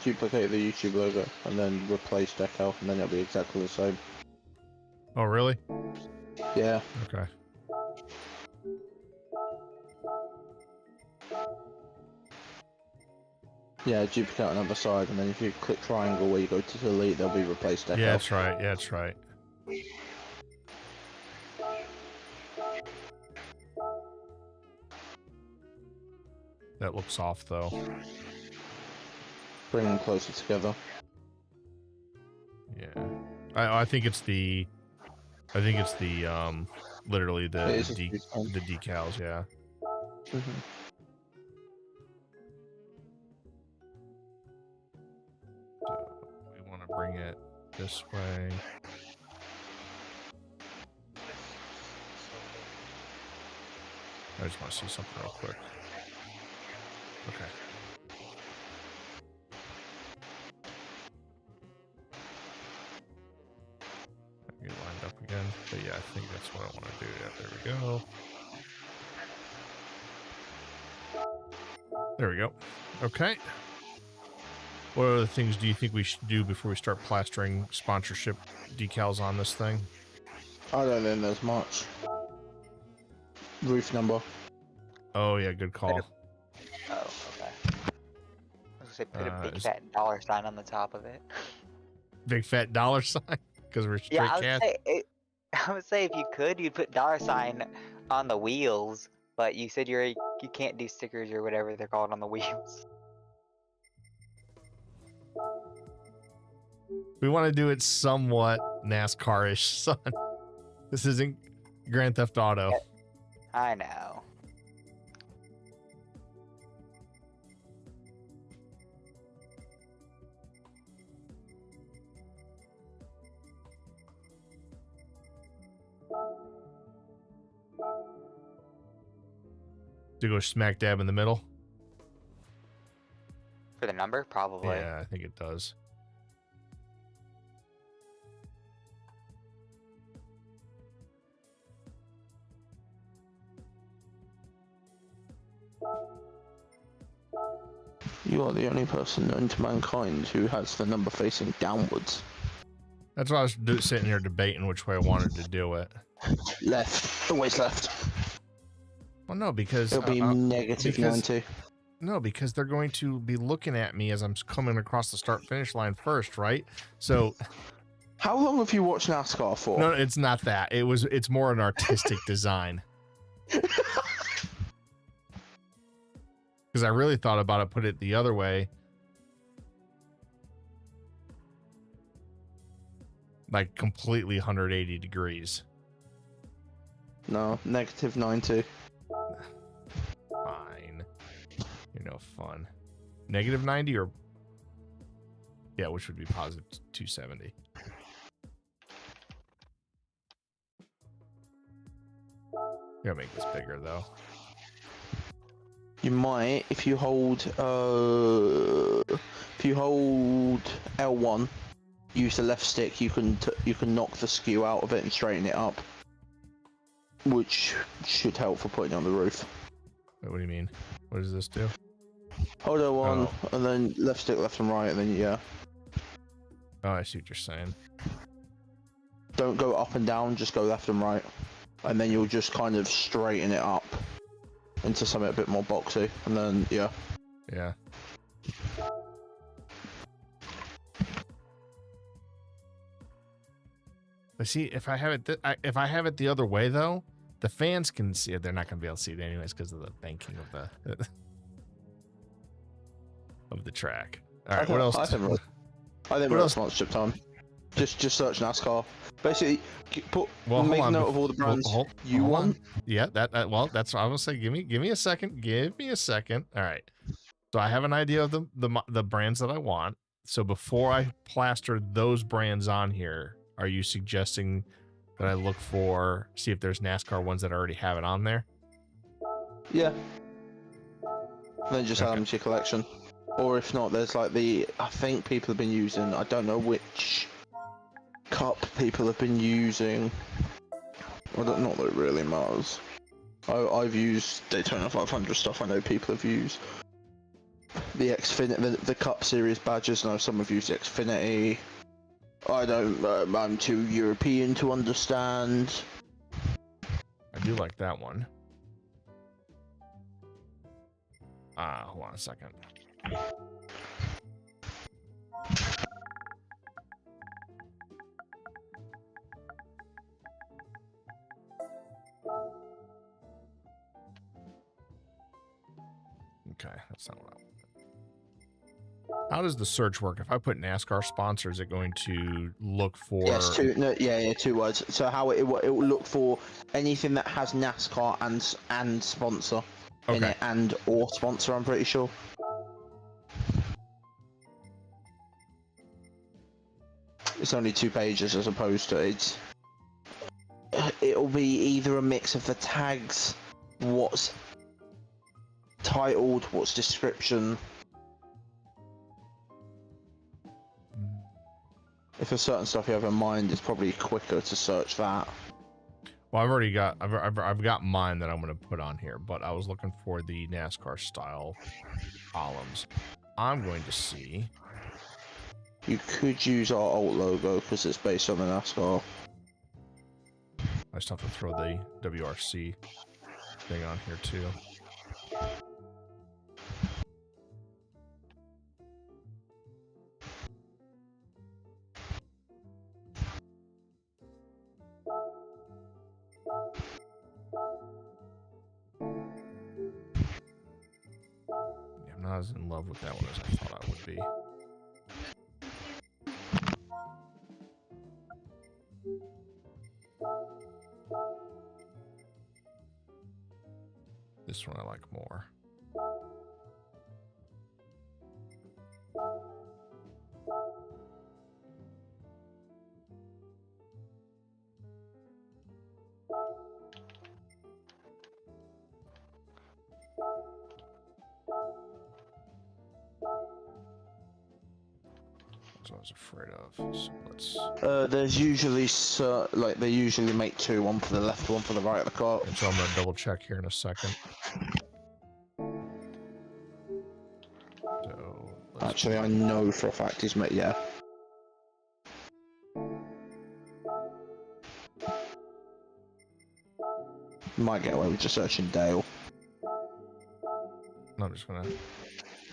Duplicate the YouTube logo and then replace decal, and then it'll be exactly the same. Oh, really? Yeah. Okay. Yeah, duplicate on the other side, and then if you click triangle where you go to delete, they'll be replaced decal. Yeah, that's right. Yeah, that's right. That looks off though. Bring them closer together. Yeah, I think it's the, literally the It is a the decals. Yeah. Mm-hmm. So we want to bring it this way. I just want to see something real quick. Okay. Get lined up again. But yeah, I think that's what I want to do. Yeah, there we go. There we go. Okay. What other things do you think we should do before we start plastering sponsorship decals on this thing? I don't think there's much. Roof number. Oh yeah, good call. Oh, okay. I was gonna say put a big fat $sign on the top of it. Big fat $sign because we're straight cash. I would say if you could, you'd put $sign on the wheels, but you said you can't do stickers or whatever they're called on the wheels. We want to do it somewhat NASCAR-ish, son. This isn't Grand Theft Auto. I know. To go smack dab in the middle? For the number? Probably. Yeah, I think it does. You are the only person known to mankind who has the number facing downwards. That's why I was sitting here debating which way I wanted to do it. Left. Always left. Well, no, because... It'll be negative 90. No, because they're going to be looking at me as I'm coming across the start-finish line first, right? So... How long have you watched NASCAR for? No, it's not that. It's more an artistic design. Because I really thought about it, put it the other way. Like completely 180 degrees. No, negative 90. Fine. You're no fun. Negative 90 or... Yeah, which would be positive 270. Gotta make this bigger though. You might, if you hold L1, use the left stick. You can knock the skew out of it and straighten it up, which should help for putting it on the roof. Wait, what do you mean? What does this do? Hold L1 and then left stick, left and right, and then yeah. Oh, I see what you're saying. Don't go up and down, just go left and right, and then you'll just kind of straighten it up into something a bit more boxy, and then yeah. Yeah. But see, if I have it the other way though, the fans can see it. They're not going to be able to see it anyways because of the banking of the of the track. All right, what else? I think we're sponsorship time. Just search NASCAR. Basically, make note of all the brands you want. Yeah, well, that's what I was saying. Give me a second. Give me a second. All right. So I have an idea of the brands that I want. So before I plaster those brands on here, are you suggesting that I look see if there's NASCAR ones that already have it on there? Yeah. Then just add them to your collection. Or if not, there's like I think people have been using, I don't know which cup people have been using. Well, not that it really matters. I've used Daytona 500 stuff. I know people have used the Xfinity, the Cup Series badges. I know some have used the Xfinity. I don't. I'm too European to understand. I do like that one. Hold on a second. Okay, that's not what I want. How does the search work? If I put NASCAR sponsor, is it going to look for? Yes, two. No, yeah, 2 words. So how it will look for anything that has NASCAR and sponsor in Okay. it, and or sponsor. I'm pretty sure. It's only 2 pages as opposed to it'll be either a mix of the tags, what's titled, what's description. If there's certain stuff you have in mind, it's probably quicker to search that. Well, I've already got I've got mine that I'm going to put on here, but I was looking for the NASCAR style columns. I'm going to see. You could use our alt logo because it's based on the NASCAR. I just have to throw the WRC thing on here too. Yeah, I'm not as in love with that one as I thought I would be. This one I like more. That's what I was afraid of. So let's. There's usually like they usually make 2, one for the left, one for the right of the car. And so I'm gonna double check here in a second. So Actually, I know for a fact he's made. Yeah. Might get away with just searching Dale. I'm just gonna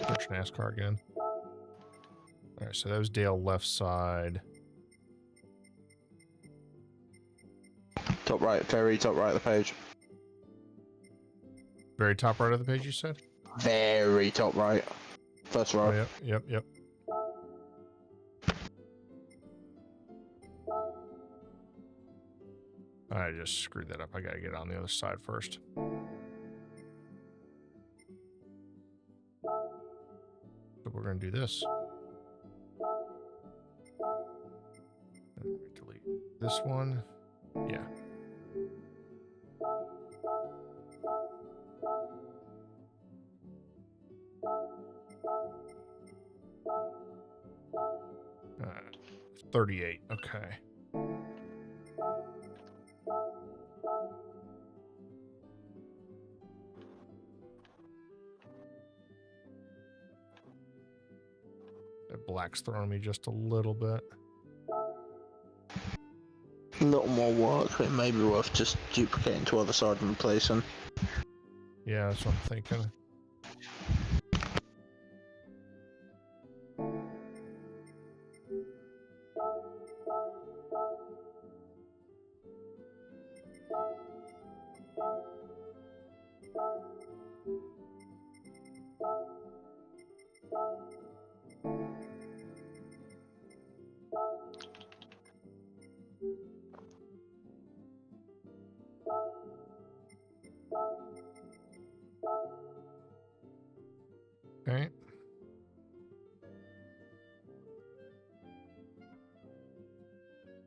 search NASCAR again. All right, so that was Dale left side. Top right, very top right of the page. Very top right of the page, you said? Very top right. First row. Oh, yep. I just screwed that up. I gotta get on the other side first. So we're gonna do this. Delete this one. Yeah. Uh, 38. Okay. That black's throwing me just a little bit. A little more work, but it may be worth just duplicating to other side and replacing. Yeah, that's what I'm thinking. Okay.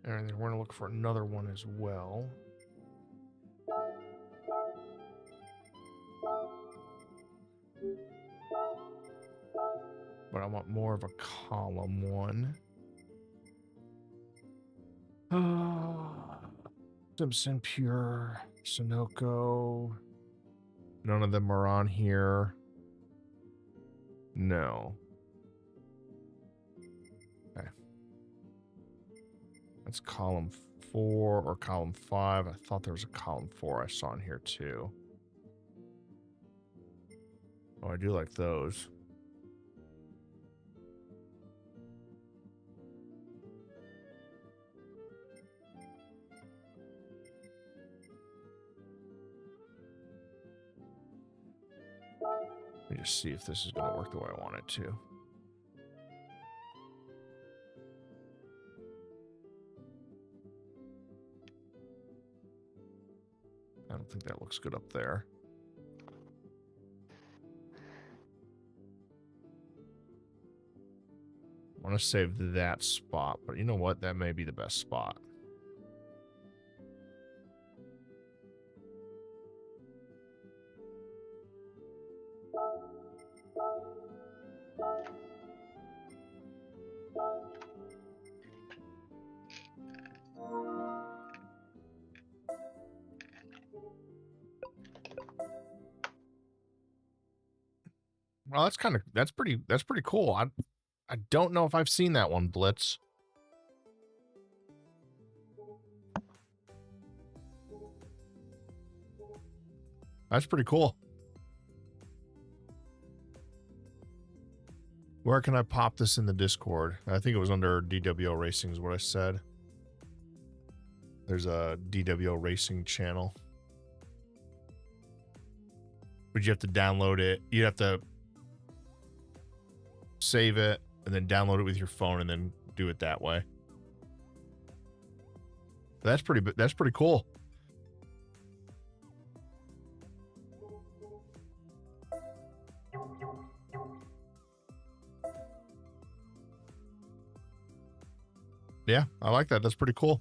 And then we're going to look for another one as well. But I want more of a column one. Simpson Pure, Sunoco. None of them are on here. No. Okay. That's column 4 or column 5. I thought there was a column 4 I saw in here too. Oh, I do like those. Let me just see if this is going to work the way I want it to. I don't think that looks good up there. I want to save that spot, but you know what? That may be the best spot. Well, that's pretty cool. I don't know if I've seen that one, Blitz. That's pretty cool. Where can I pop this in the Discord? I think it was under DWO Racing is what I said. There's a DWO Racing channel. But you have to download it. You have to save it and then download it with your phone and then do it that way. That's pretty cool. Yeah, I like that. That's pretty cool.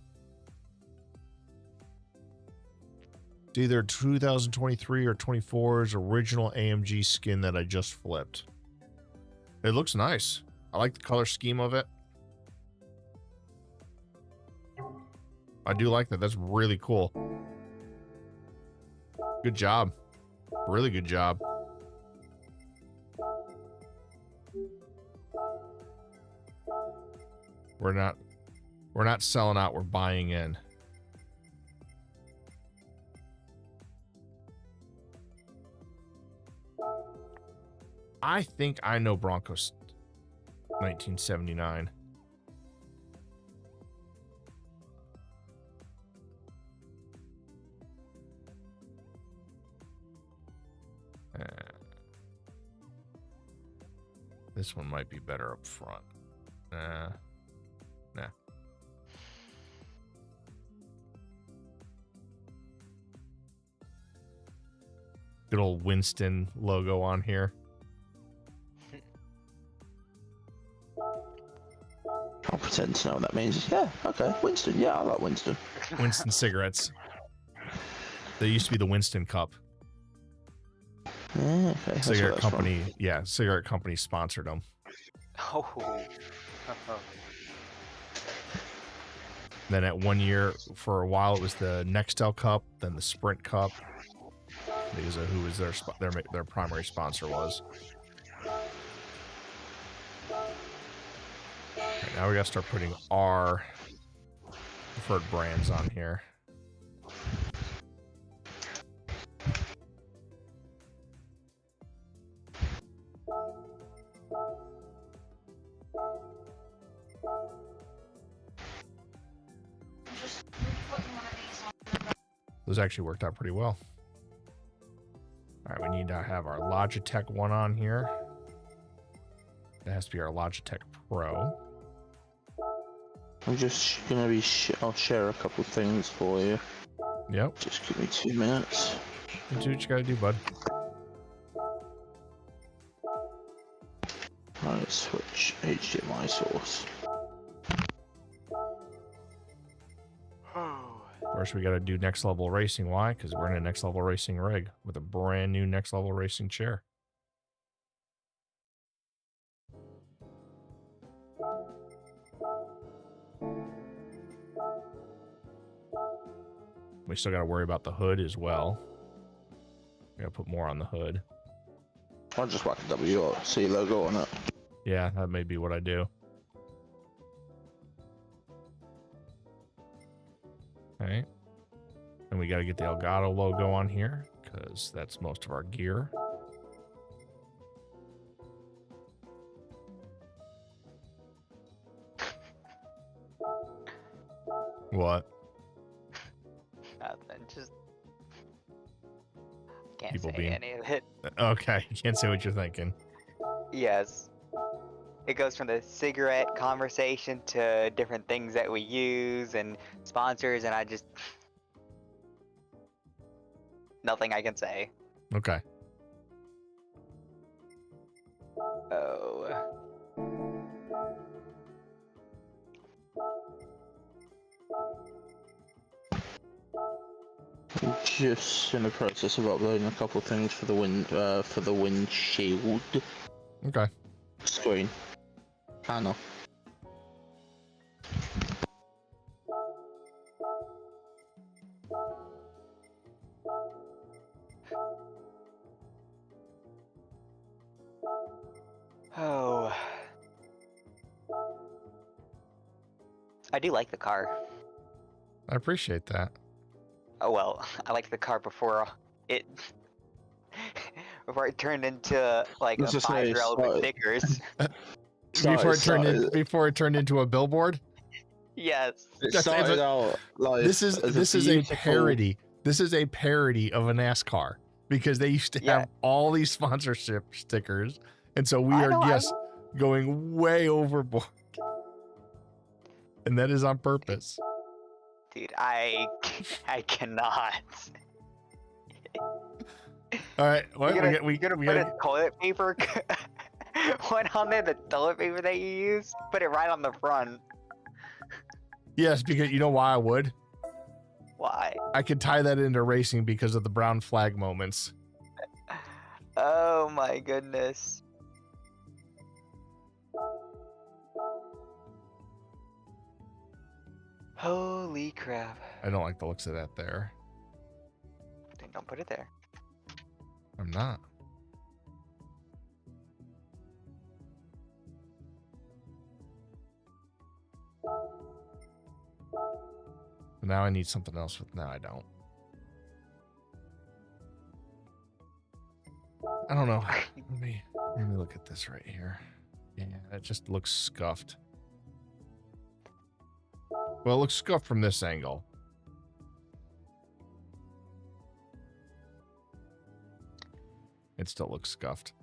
It's either 2023 or 24's original AMG skin that I just flipped. It looks nice. I like the color scheme of it. I do like that. That's really cool. Good job. Really good job. We're not selling out, we're buying in. I think I know Broncos 1979. This one might be better up front. Nah. Good old Winston logo on here. I'll pretend to know what that means. Yeah, okay. Winston. Yeah, I like Winston. Winston cigarettes. They used to be the Winston Cup. Yeah, okay. Cigarette company. From. Yeah, cigarette company sponsored them. Oh. Then at 1 year, for a while, it was the Nextel Cup, then the Sprint Cup. Because of who was their primary sponsor was. Right, now we gotta start putting our preferred brands on here. Those actually worked out pretty well. All right, we need to have our Logitech one on here. That has to be our Logitech Pro. I'm just gonna be. I'll share a couple things for you. Yep. Just give me 2 minutes. Do what you gotta do, bud. Alright, switch HDMI source. First, we gotta do Next Level Racing. Why? Because we're in a Next Level Racing rig with a brand new Next Level Racing chair. We still got to worry about the hood as well. We got to put more on the hood. I'll just whack a WRC logo on it. Yeah, that may be what I do. Okay. And we got to get the Elgato logo on here because that's most of our gear. What? Nothing, just Can't People say being any of it. okay. You can't say what you're thinking. Yes. It goes from the cigarette conversation to different things that we use and sponsors, and I just nothing I can say. Okay. Oh. Just in the process of uploading a couple things for the windshield Okay. screen panel. Oh. I do like the car. I appreciate that. Oh well, I liked the car before it before it turned into like a Let's just say 5-year-old with stickers. Before it turned into a billboard. Yes. It That's- started out like This is a beautiful- parody. This is a parody of a NASCAR because they used to Yeah. have all these sponsorship stickers, and so we I are know, I going way overboard, and that is on purpose. Dude, I cannot. All right, what, You're gonna, we you're gonna we put gotta, a toilet paper one on there, the toilet paper that you use, put it right on the front. yes, because you know why I would. Why? I could tie that into racing because of the brown flag moments. Oh my goodness. Holy crap. I don't like the looks of that there. Then don't put it there. I'm not. Now I need something else with. No, I don't. I don't know. Let me look at this right here. Yeah, that just looks scuffed. Well, it looks scuffed from this angle. It still looks scuffed.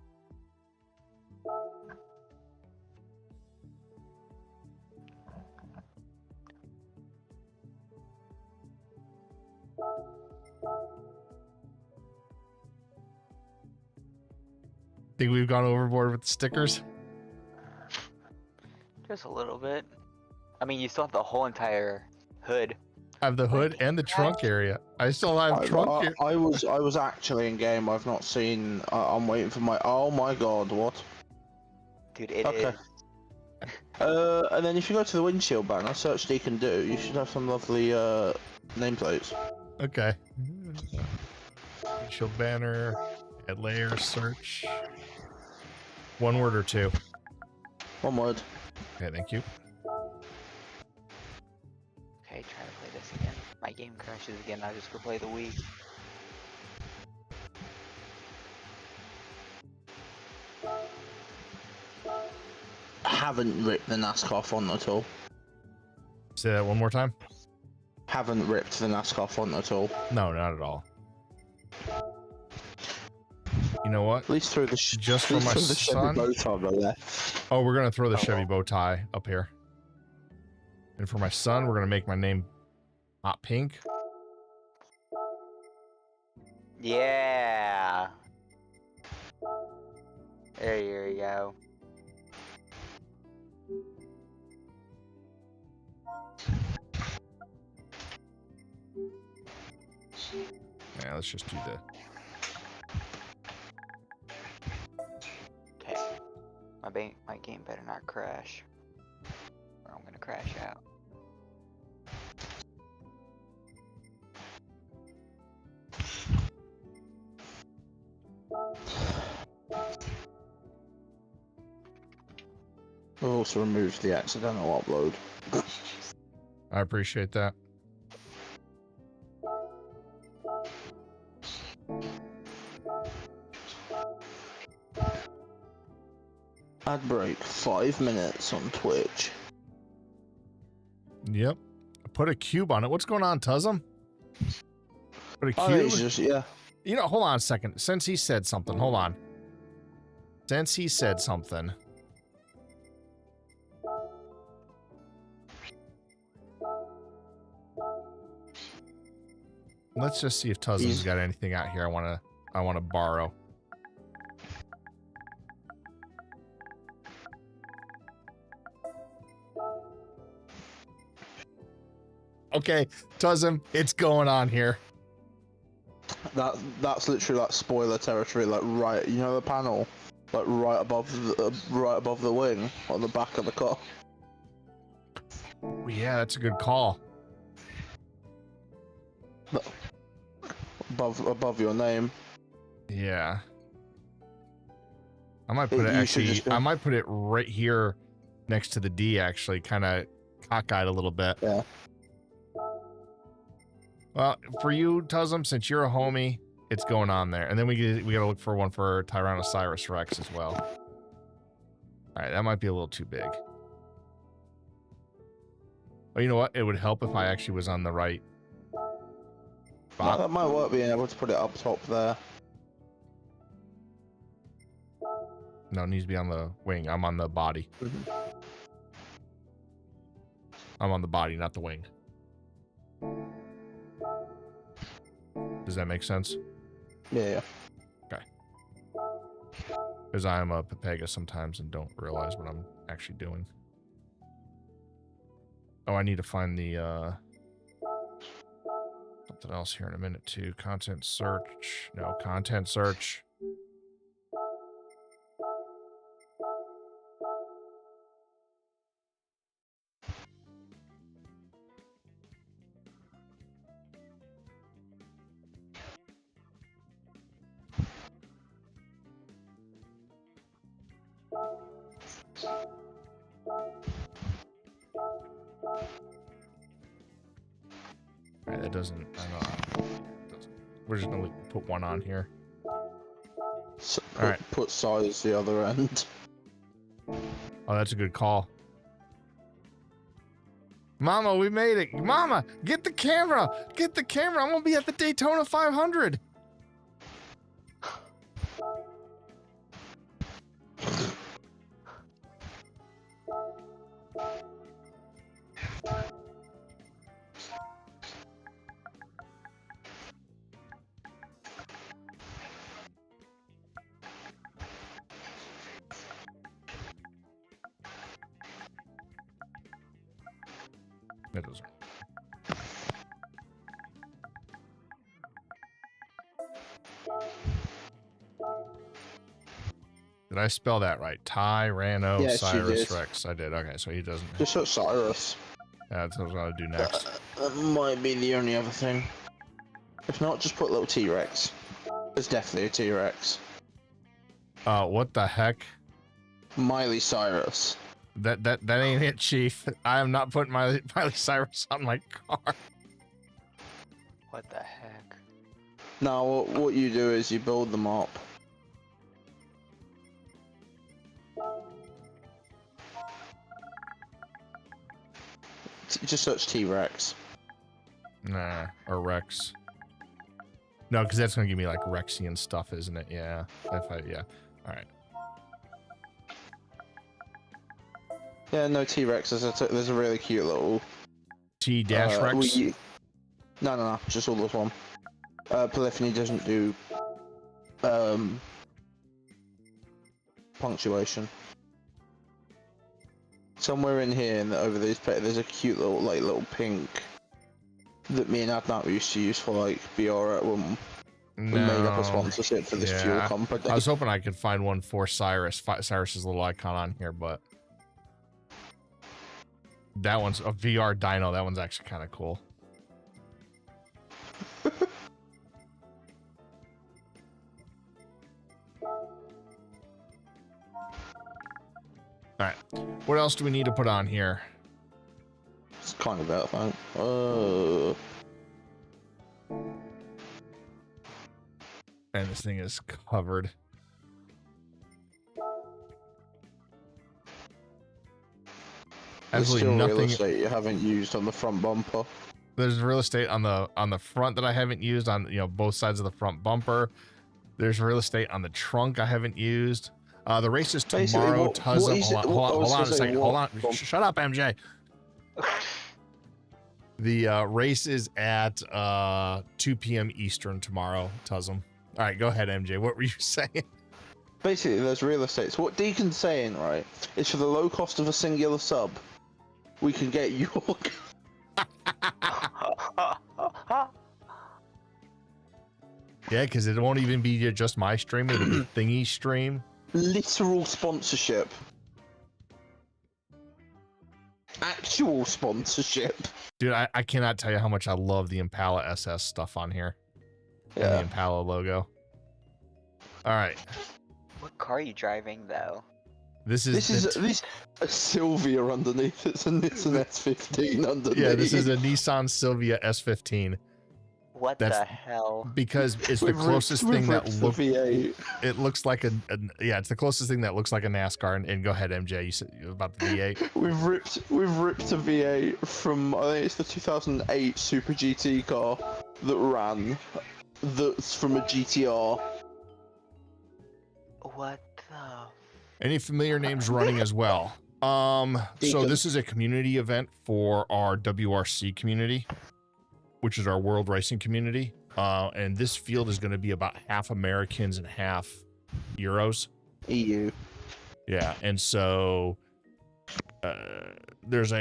Think we've gone overboard with the stickers? Just a little bit. I mean, you still have the whole entire hood. I have the hood and the trunk area. I still have trunk area. I was actually in game. I've not seen. I'm waiting for my. Oh my god! What? Dude, it Okay. is. And then if you go to the windshield banner, search Deacon Do. You should have some lovely nameplates. Okay. Shield banner, add layer, search. One word or two. One word. Okay, thank you. Okay, try to play this again. My game crashes again. I'll just go play the Wii. Haven't ripped the NASCAR font at all. Say that one more time. Haven't ripped the NASCAR font at all. No, not at all. You know what? At least through the Just for my son? bow tie right there. Oh, we're gonna throw the Chevy bow tie up here. And for my son, we're gonna make my name hot pink. Yeah. There you go. Yeah, let's just do the. Okay. My game better not crash. Or I'm gonna crash out. We've also removed the accidental upload. I appreciate that. Ad break 5 minutes on Twitch. Yep. Put a cube on it. What's going on, Tuzzum? Put a Oh, cube? he's just, yeah. You know, hold on a second. Since he said something, hold on. Since he said something. Let's just see if Tuzzin's got anything out here I wanna borrow. Okay, Tuzzin, it's going on here. That's literally like spoiler territory, like right, you know the panel, like right above the wing on the back of the car. Oh, yeah, that's a good call. Above your name. Yeah. I might put it actually. I might put it right here next to the D. Actually, kind of cockeyed a little bit. Yeah. Well, for you, Tuzzum, since you're a homie, it's going on there, and then we gotta look for one for Tyrannosaurus Rex as well. All right, that might be a little too big. But you know what? It would help if I actually was on the right spot. That might work, being able to put it up top there. No, it needs to be on the wing. I'm on the body. Mm-hmm. I'm on the body, not the wing. Does that make sense? Yeah. Okay. Because I am a Pepega sometimes and don't realize what I'm actually doing. Oh, I need to find the something else here in a minute too. Content search. No, content search. Alright, that doesn't. We're just gonna put one on here. So Alright. Put size the other end. Oh, that's a good call. Mama, we made it. Mama, get the camera. Get the camera. I'm gonna be at the Daytona 500. That doesn't. Did I spell that right? Tyrannosaurus Yes, you did. Rex. I did. Okay, so he doesn't. Just put Cyrus. Yeah, that's what I was gonna do next. That might be the only other thing. If not, just put little T-Rex. There's definitely a T-Rex. What the heck? Miley Cyrus. That ain't it, Chief. I am not putting Miley Cyrus on my car. What the heck? Now, what you do is you build them up. Just search T-Rex. Nah, or Rex. No, because that's gonna give me like Rexian stuff, isn't it? Yeah. Yeah. All right. Yeah, no T-Rex. There's a really cute little T-Rex. No, just all this one. Polyphony doesn't do punctuation. Somewhere in here, over these, there's a cute little pink that me and Adnat used to use for like BR when we made up a sponsorship for this fuel company. I was hoping I could find one for Cyrus. Cyrus's little icon on here, but that one's a VR dyno. That one's actually kind of cool. All right, what else do we need to put on here? It's kind of out, I think. And this thing is covered. There's Absolutely still real nothing. estate you haven't used on the front bumper. There's real estate on the front that I haven't used on, you know, both sides of the front bumper. There's real estate on the trunk I haven't used. The race is tomorrow. Hold on a second. Hold on. Shut up, MJ. The race is at 2 p.m. Eastern tomorrow, Tuzum. All right, go ahead, MJ. What were you saying? Basically, there's real estate. So what Deacon's saying, right, is for the low cost of a singular sub, we can get your... Yeah, because it won't even be just my stream. It'll be Thingy stream. Literal sponsorship. Actual sponsorship. Dude, I cannot tell you how much I love the Impala SS stuff on here. And the Impala logo. All right. What car are you driving, though? This is a Sylvia underneath. It's a Nissan S15 underneath. Yeah, this is a Nissan Silvia S15. What the hell? Because it's the closest thing that looks. It looks like it's the closest thing that looks like a NASCAR. And go ahead, MJ. You said about the V8. We've ripped a V8 from, I think it's the 2008 Super GT car that ran. That's from a GTR. What the? Any familiar names running as well? So this is a community event for our WRC community, which is our world racing community. And this field is going to be about half Americans and half Euros. EU. Yeah, and so there's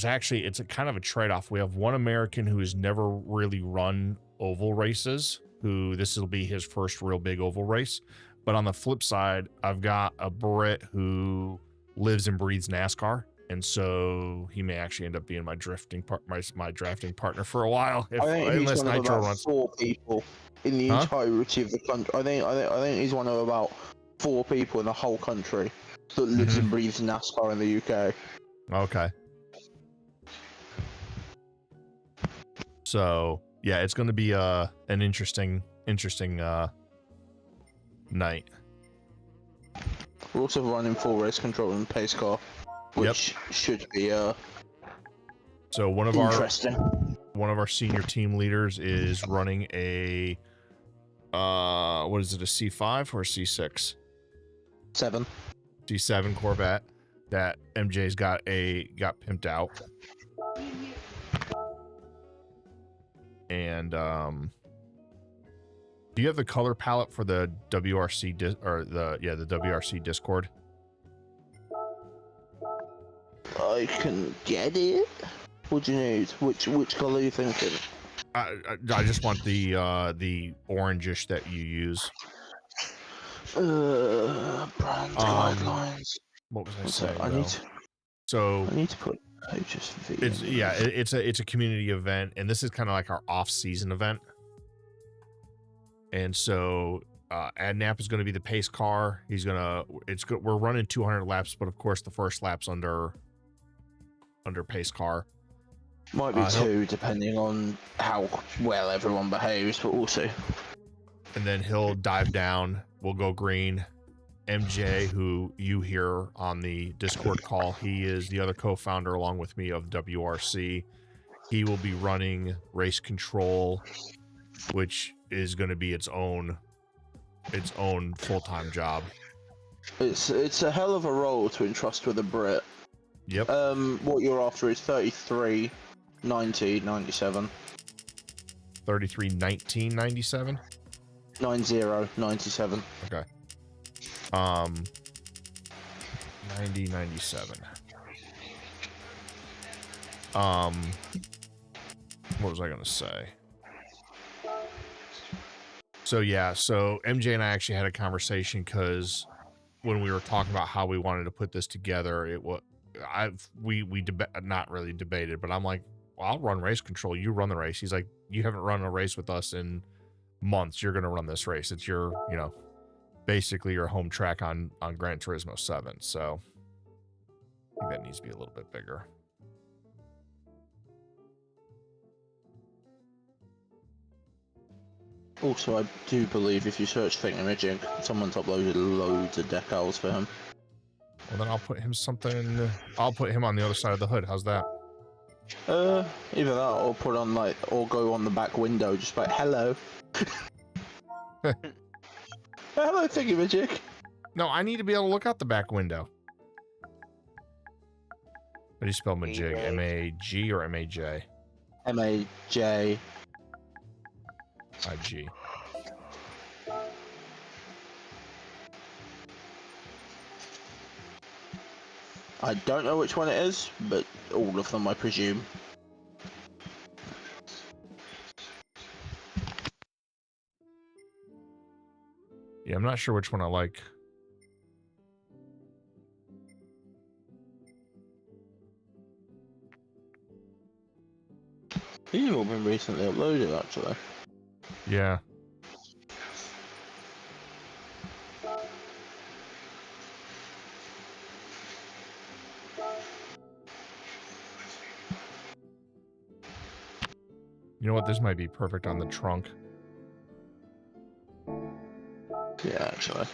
actually, it's a kind of a trade-off. We have one American who has never really run oval races, who this will be his first real big oval race. But on the flip side, I've got a Brit who lives and breathes NASCAR. And so he may actually end up being my drafting partner for a while. I think he's one of about 4 people in the entirety of the country. I think he's one of about 4 people in the whole country that lives and breathes NASCAR in the UK. Okay. So yeah, it's going to be an interesting night. We're also running full race control and pace car, which should be so one of interesting. One of our senior team leaders is running a what is it, a C5 or a C6? 7. C7 Corvette that MJ's got pimped out. And do you have the color palette for the WRC the WRC Discord? I can get it. What do you need? Which color are you thinking? I just want the orangish that you use. Brand guidelines. What was I saying? I need to put it's a community event, and this is kind of like our off-season event. And so Adnap is going to be the pace car. We're running 200 laps, but of course the first lap's under pace car. Might be 2 depending on how well everyone behaves, but we'll see. And then he'll dive down. We'll go green. MJ, who you hear on the Discord call, he is the other co-founder along with me of WRC. He will be running race control, which is going to be its own full-time job. It's a hell of a role to entrust with a Brit. Yep. What you're after is 33, 90, 97. 33, 19, 97? 90, 97. Okay. 90, 97. What was I going to say? So yeah, so MJ and I actually had a conversation because when we were talking about how we wanted to put this together, we not really debated, but I'm like, well, I'll run race control, you run the race. He's like, you haven't run a race with us in months. You're going to run this race. It's your, basically your home track on Gran Turismo 7. So I think that needs to be a little bit bigger. Also, I do believe if you search Thingamajig, someone's uploaded loads of decals for him. Well, then I'll put him on the other side of the hood. How's that? Either that or put on like, or go on the back window, just like, hello. Hello, thingamajig. No, I need to be able to look out the back window. How do you spell majig? M-A-G or M-A-J? M-A-J. I-G. I don't know which one it is, but all of them, I presume. Yeah, I'm not sure which one I like. These have all been recently uploaded, actually. Yeah. You know what? This might be perfect on the trunk. Yeah, actually.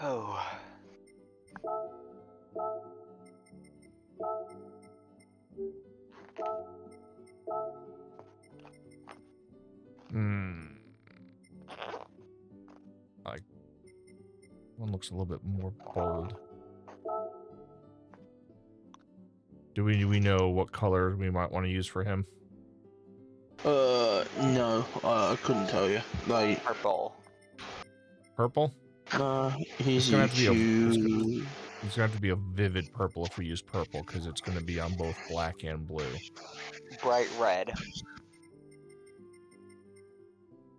Oh. Like, one looks a little bit more bold. Do we know what color we might want to use for him? No, I couldn't tell you. Like, Purple. Purple? He's gonna have to be YouTube. It's gonna have to be a vivid purple if we use purple, because it's gonna be on both black and blue. Bright red.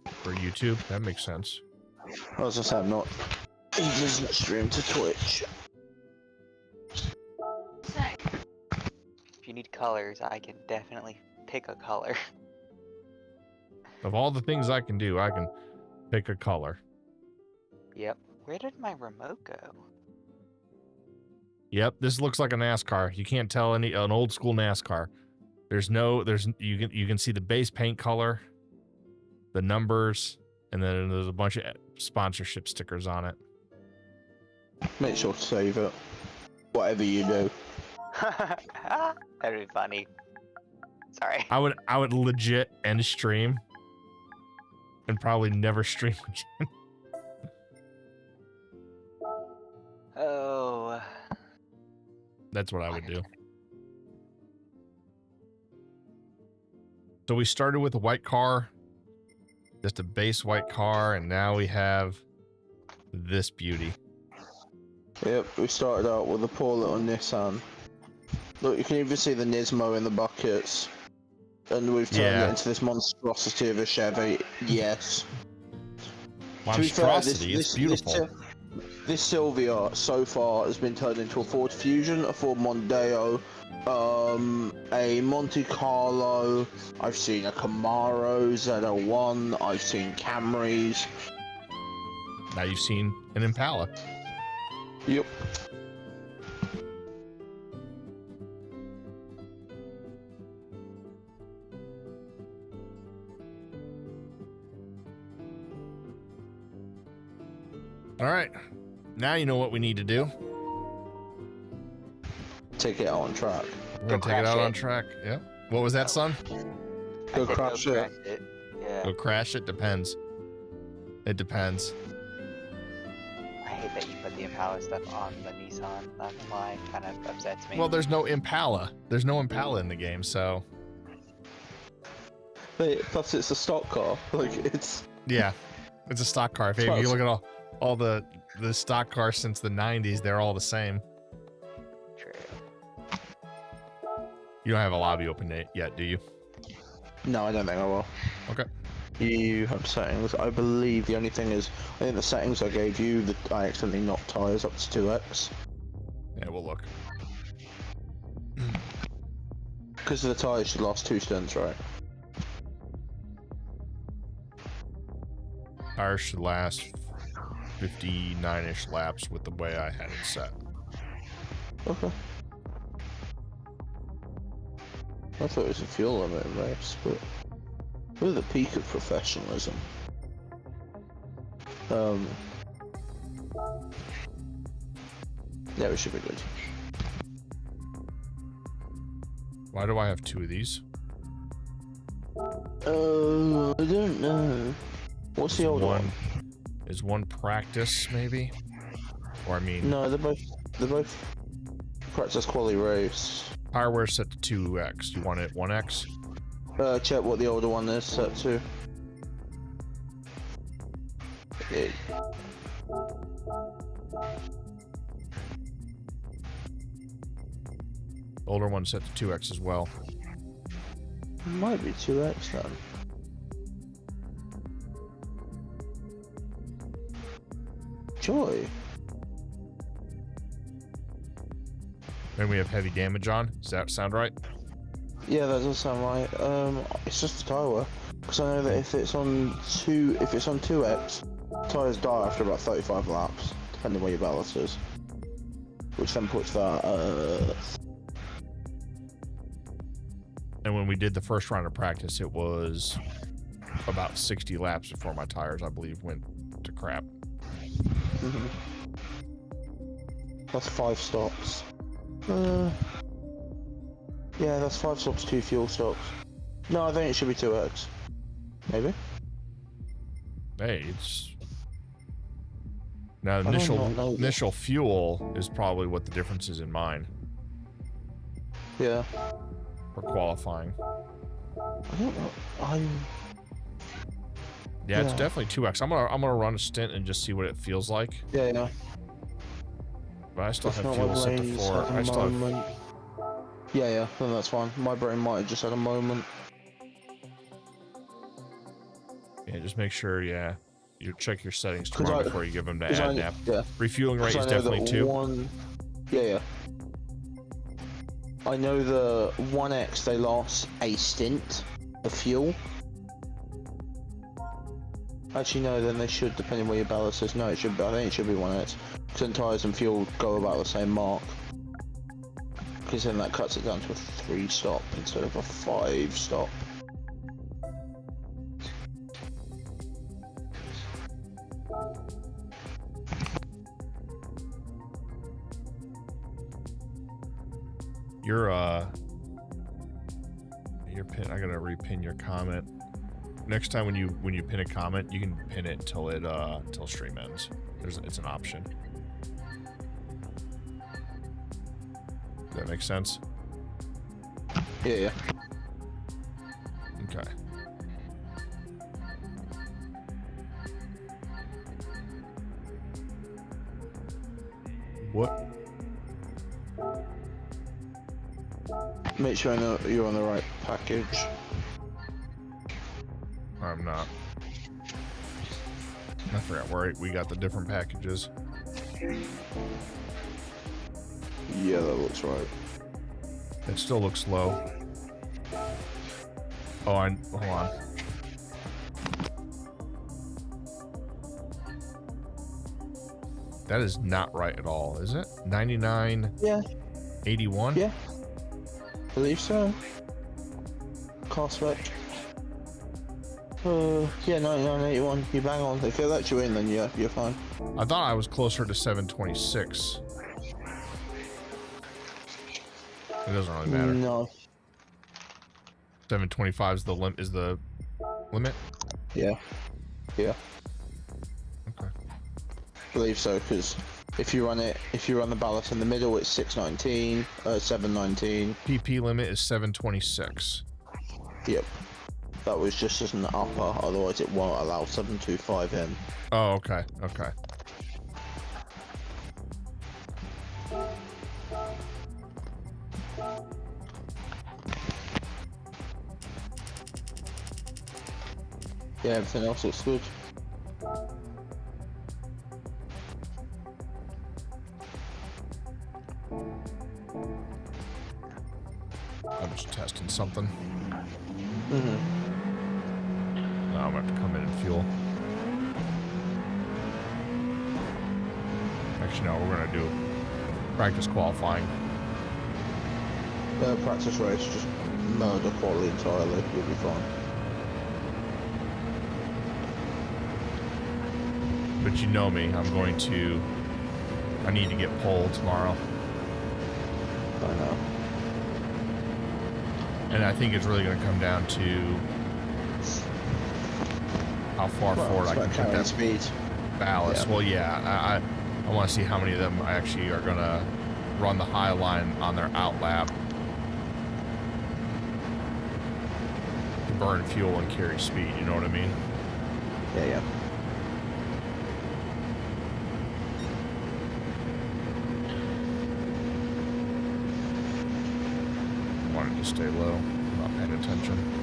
For YouTube, that makes sense. I was just saying, not. He doesn't stream to Twitch. If you need colors, I can definitely pick a color. Of all the things I can do, I can pick a color. Yep. Where did my remote go? Yep, this looks like a NASCAR. You can't tell an old school NASCAR. You can see the base paint color, the numbers, and then there's a bunch of sponsorship stickers on it. Make sure to save it. Whatever you do. That'd be funny. Sorry. I would legit end stream and probably never stream again. Oh. That's what I would do. So we started with a white car, just a base white car, and now we have this beauty. Yep, we started out with a poor little Nissan. Look, you can even see the Nismo in the buckets. And we've turned it into this monstrosity of a Chevy. Yes. Monstrosity, it's beautiful. This Silvia so far has been turned into a Ford Fusion, a Ford Mondeo, a Monte Carlo. I've seen a Camaro ZL1. I've seen Camrys. Now you've seen an Impala. Yep. All right. Now you know what we need to do. Take it out on track. We're going to take it out on track. Yeah. What was that, son? Go crash it. Yeah. Go crash it? Depends. It depends. I hate that you put the Impala stuff on the Nissan. Not gonna lie, kind of upsets me. Well, there's no Impala. There's no Impala in the game, so... Plus, it's a stock car. Like, it's... Yeah. It's a stock car. If you look at all the stock cars since the 90s, they're all the same. True. You don't have a lobby open yet, do you? No, I don't think I will. Okay. You have settings. I believe the only thing is, I think the settings I gave you, that I accidentally knocked tires up to 2x. Yeah, we'll look. Because the tires should last 2 stints, right? Tires should last 59-ish laps with the way I had it set. Okay. I thought it was a fuel limit race, but we're the peak of professionalism. Yeah, we should be good. Why do I have 2 of these? I don't know. What's the old one? Is one practice maybe? Or I mean, No, they're both practice quality race. hardware set to 2x. You want it 1x? Check what the older one is set to. Yeah. Older one set to 2x as well. Might be 2x then. Joy. Then we have heavy damage on. Does that sound right? Yeah, that does sound right. It's just the tire wear. Because I know that if it's on 2x, tires die after about 35 laps, depending where your ballast is. Which then puts that. And when we did the first round of practice, it was about 60 laps before my tires, I believe, went to crap. That's 5 stops. Yeah, that's 5 stops, 2 fuel stops. No, I think it should be 2x. Maybe? Hey, it's... Now, I don't know. initial fuel is probably what the difference is in mine Yeah. for qualifying. I don't know. Yeah, it's Yeah. definitely 2x. I'm gonna run a stint and just see what it feels like. Yeah. But I still If have not, fuel my set to brain's 4. had a I still have... moment. Yeah, then that's fine. My brain might have just had a moment. Yeah, just make sure, you check your settings 'Cause tomorrow I- before you give them to 'Cause I- AdNap. Yeah. Refueling rate 'Cause is I know definitely that 2. Yeah. I know the 1x, they lost a stint of fuel. Actually, no, then they should, depending where your ballast is. No, it should be, I think it should be 1x. Because then tyres and fuel go about the same mark. Because then that cuts it down to a 3 stop instead of a 5 stop. Your pin, I gotta repin your comment. Next time when you pin a comment, you can pin it until stream ends. It's an option. Does that make sense? Yeah. Okay. What? Make sure I know you're on the right package. I'm not. I forgot where we got the different packages. Yeah, that looks right. It still looks low. Oh, hold on. That is not right at all, is it? 99. Yeah. 81? Yeah. Believe so. Car spec. Yeah, 9981. You bang on. If it lets you in, then yeah, you're fine. I thought I was closer to 726. It doesn't really matter. No. 725 is the limit. Yeah. Okay. Believe so, because if you run the ballast in the middle, it's 619, 719. PP limit is 726. Yep. That was just as an upper, otherwise it won't allow 725 in. Oh, okay. Okay. Yeah, everything else looks good. I'm just testing something. Mm-hmm. Now I'm gonna have to come in and fuel. Actually, no, we're gonna do practice qualifying. Practice race, just murder quality entirely, you'll be fine. But you know me, I need to get pole tomorrow. I know. And I think it's really going to come down to how far forward I can put that speed. ballast. Yeah. Well, yeah, I want to see how many of them actually are going to run the high line on their out lap. To burn fuel and carry speed, you know what I mean? Yeah, yeah. Wanted to stay low, not paying attention.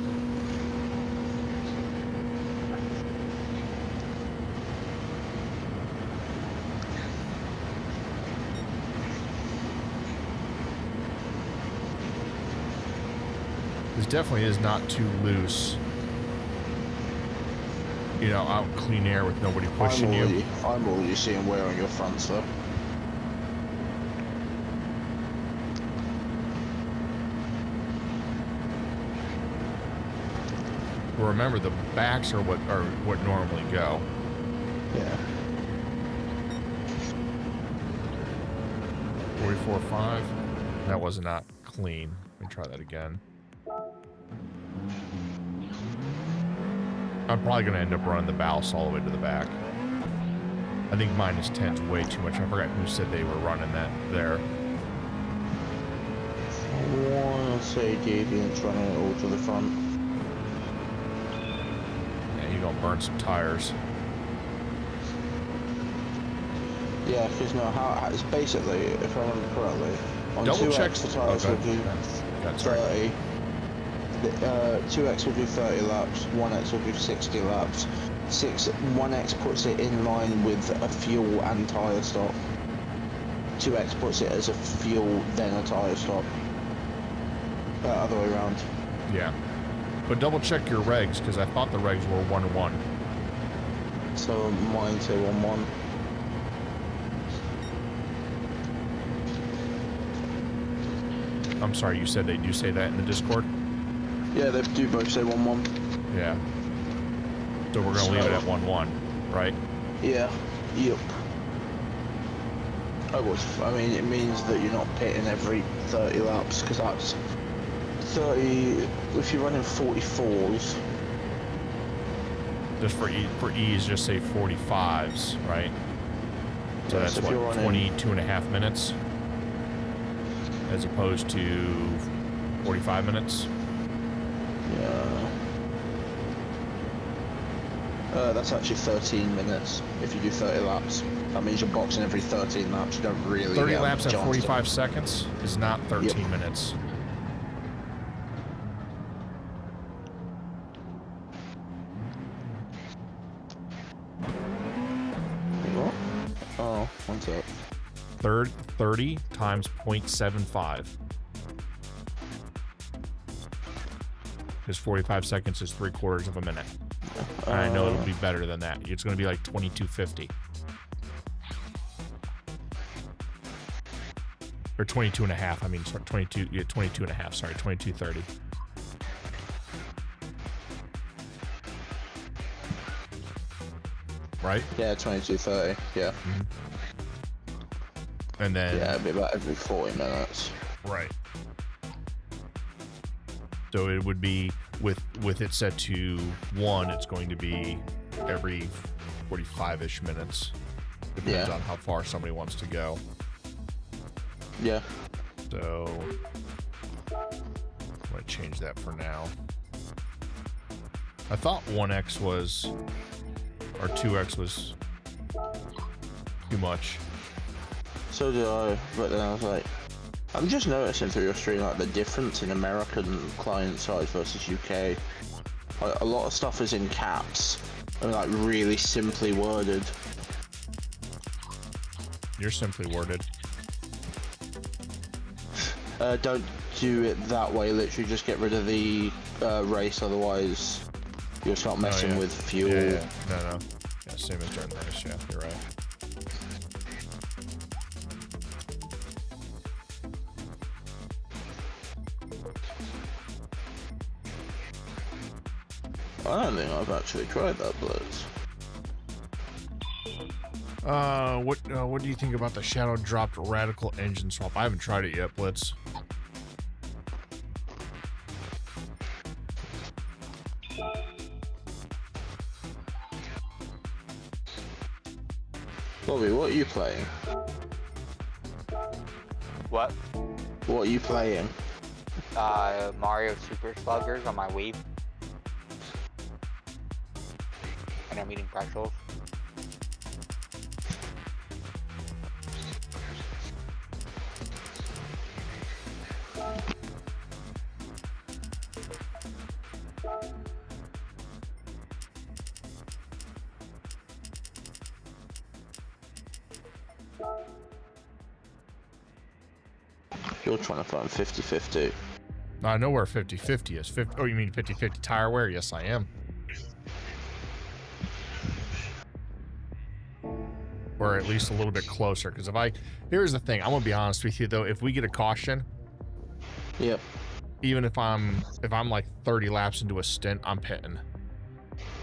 This definitely is not too loose. You know, out in clean air with nobody pushing you. I'm already seeing wear on your fronts though. Well, remember, the backs are what normally go. Yeah. 44.5. That was not clean. Let me try that again. I'm probably going to end up running the ballast all the way to the back. I think -10 is way too much. I forgot who said they were running that there. I want to say Deviant's running it all to the front. Yeah, you're going to burn some tires. Yeah, because no, how it's basically, if I remember correctly, on Double 2X check the tires will do That's right. 30. 2X will do 30 laps, 1X will do 60 laps. 1X puts it in line with a fuel and tyre stop. 2X puts it as a fuel, then a tyre stop. Other way around. Yeah. But double check your regs, because I thought the regs were 1-1. So mine say 1-1. I'm sorry, you said they do say that in the Discord? Yeah, they do both say 1-1. Yeah. So we're going to leave it at 1-1, right? Yeah. Yep. I mean, it means that you're not pitting every 30 laps, because that's 30. If you're running 44s. Just for ease, just say 45s, right? So Yeah, that's so if what, you're running 22 and a half minutes? As opposed to 45 minutes? Yeah. That's actually 13 minutes if you do 30 laps. That means you're boxing every 13 laps. You don't really 30 laps at chance 45 seconds is not 13 minutes. What? Oh, one sec. 30 times 0.75. Because 45 seconds is 3/4 of a minute. And I know it'll be better than that. It's going to be like 22.50. Or 22 and a half. I mean, sorry, 22 and a half. Sorry, 22.30. Right? Yeah, 22:30. Yeah. Mm-hmm. And then... Yeah, it'd be about every 40 minutes. Right. So it would be with it set to 1, it's going to be every 45-ish minutes. Depends on how far somebody wants to go. Yeah. So I'm gonna change that for now. I thought 1X was or 2X was too much. So did I, but then I was like, I'm just noticing through your stream like the difference in American client size versus UK. Like, a lot of stuff is in caps and like really simply worded. You're simply worded. Don't do it that way. Literally, just get rid of the race. Otherwise, you'll start messing with fuel. Yeah. No. Yeah, same as during the race. Yeah, you're right. I don't think I've actually tried that blitz. What do you think about the shadow dropped radical engine swap? I haven't tried it yet, Blitz. Bobby, what are you playing? What? What are you playing? Mario Super Sluggers on my Wii. And I'm eating pretzels. You're trying to find 50-50. No, I know where 50-50 is. Oh, you mean 50-50 tire wear? Yes, I am. Or at least a little bit closer. Because here's the thing. I'm gonna be honest with you though. If we get a caution, Yep. even if I'm like 30 laps into a stint, I'm pitting.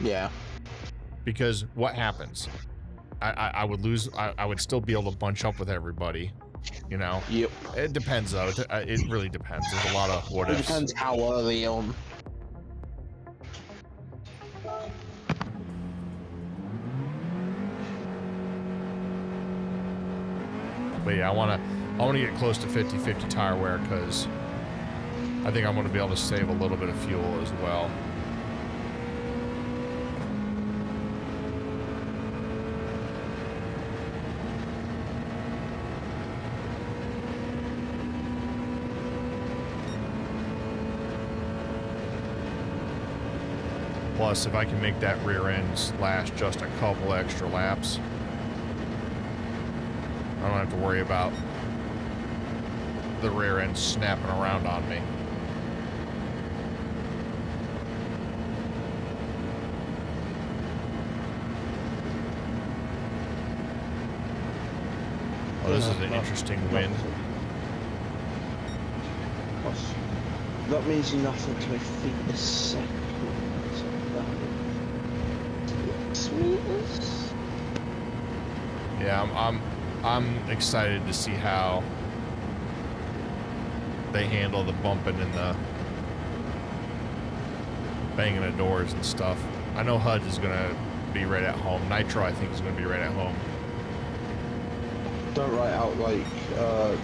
Yeah. Because what happens? I would lose. I would still be able to bunch up with everybody. You know. Yep. It depends though. It really depends. There's a lot of what ifs. It depends how early on. But yeah, I want to get close to 50-50 tire wear because I think I'm going to be able to save a little bit of fuel as well. Plus, if I can make that rear end last just a couple extra laps, I don't have to worry about the rear end snapping around on me. Oh, this is an interesting wind. That means nothing to my feet a second. 6 meters? Yeah, I'm excited to see how they handle the bumping and the banging of doors and stuff. I know HUD is gonna be right at home. Nitro, I think, is gonna be right at home. Don't write out like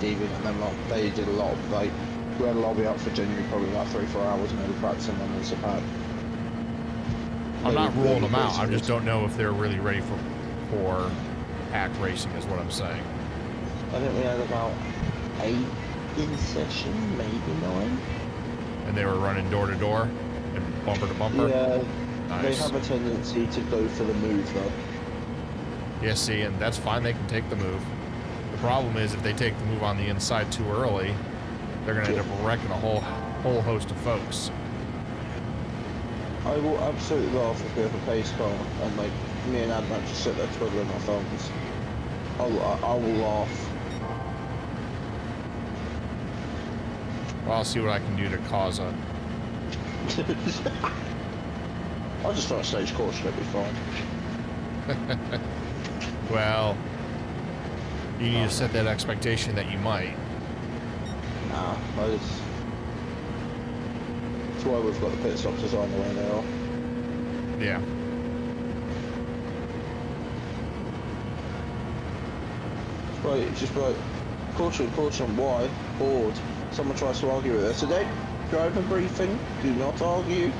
David and them lot. They did a lot of like we had a lobby up for genuinely probably about 3-4 hours and they were practicing on this pad. I'm not ruling them out. I just don't know if they're really ready for hack racing is what I'm saying. I think we had about 8 in session, maybe 9. And they were running door to door and bumper to bumper? Yeah, nice. They have a tendency to go for the move though. Yeah, see, and that's fine, they can take the move. The problem is if they take the move on the inside too early, they're going to end up wrecking a whole host of folks. I will absolutely laugh if we have a pace car and like me and Adnan just sit there twiddling our thumbs. I will laugh. Well, I'll see what I can do to cause a... I'll just try a stage caution, it'll be fine. Well, you need to set that expectation that you might. Nah, that's why we've got the pit stops designed the way they are. Yeah. Right, just like, caution, caution, why? Bored. Someone tries to argue with us today. Driver briefing, do not argue.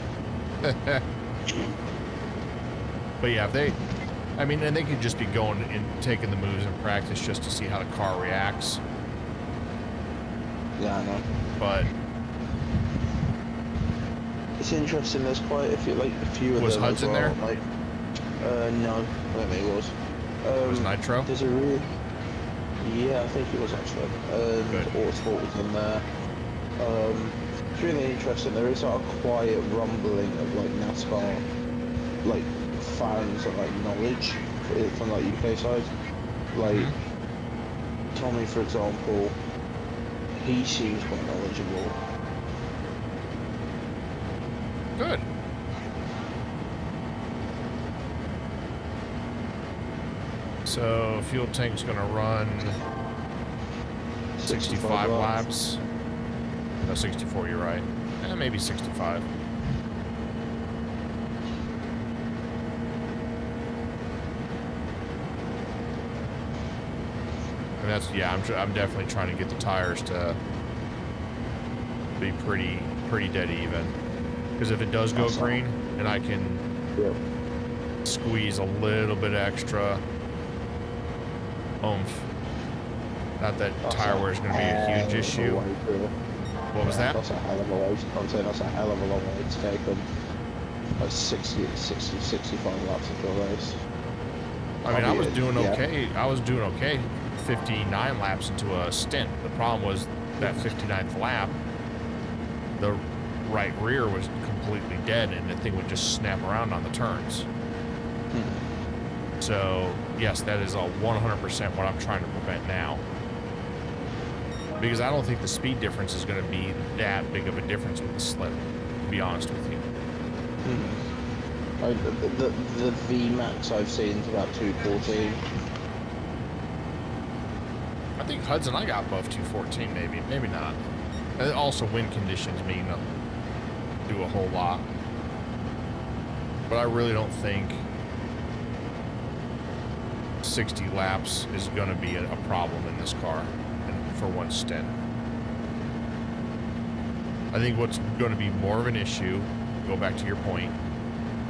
But yeah, if they... I mean, and they could just be going and taking the moves in practice just to see how the car reacts. Yeah, I know. But... It's interesting, there's quite a few, like, a few of Was them Hudson as well. there? Like, no, I don't think it was. Was Nitro? There's a real... Yeah, I think it was actually. Good. Autosport was in there. It's really interesting. There is like a quiet rumbling of like NASCAR, like fans and like knowledge from like UK side. Like Tommy, for example, he seems quite knowledgeable. Good. So fuel tank's gonna run 65 laps. No, 64, you're right. Maybe 65. And that's, yeah, I'm definitely trying to get the tires to be pretty dead even. Because if it does go green, and I can squeeze a little bit extra oomph. Not that tire wear is going to be a huge issue. What was that? That's a hell of a way. I'm saying that's a hell of a long way to take them. Like 60, 65 laps of the race. I mean, I was doing okay. I was doing okay 59 laps into a stint. The problem was that 59th lap, the right rear was completely dead and the thing would just snap around on the turns. So, yes, that is a 100% what I'm trying to prevent now. Because I don't think the speed difference is going to be that big of a difference with the slip, to be honest with you. The VMAX I've seen is about 214. I think Hudson, I got above 214, maybe not. And also, wind conditions mean do a whole lot. But I really don't think 60 laps is going to be a problem in this car for one stint. I think what's going to be more of an issue, go back to your point,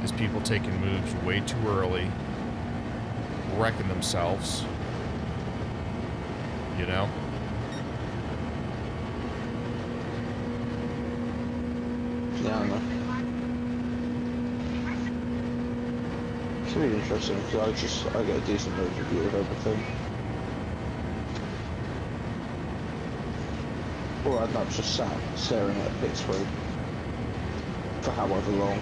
is people taking moves way too early, wrecking themselves, you know? Yeah, I know. It's really interesting because I get a decent overview of everything. Or I'm not just sat staring at a big screen for however long.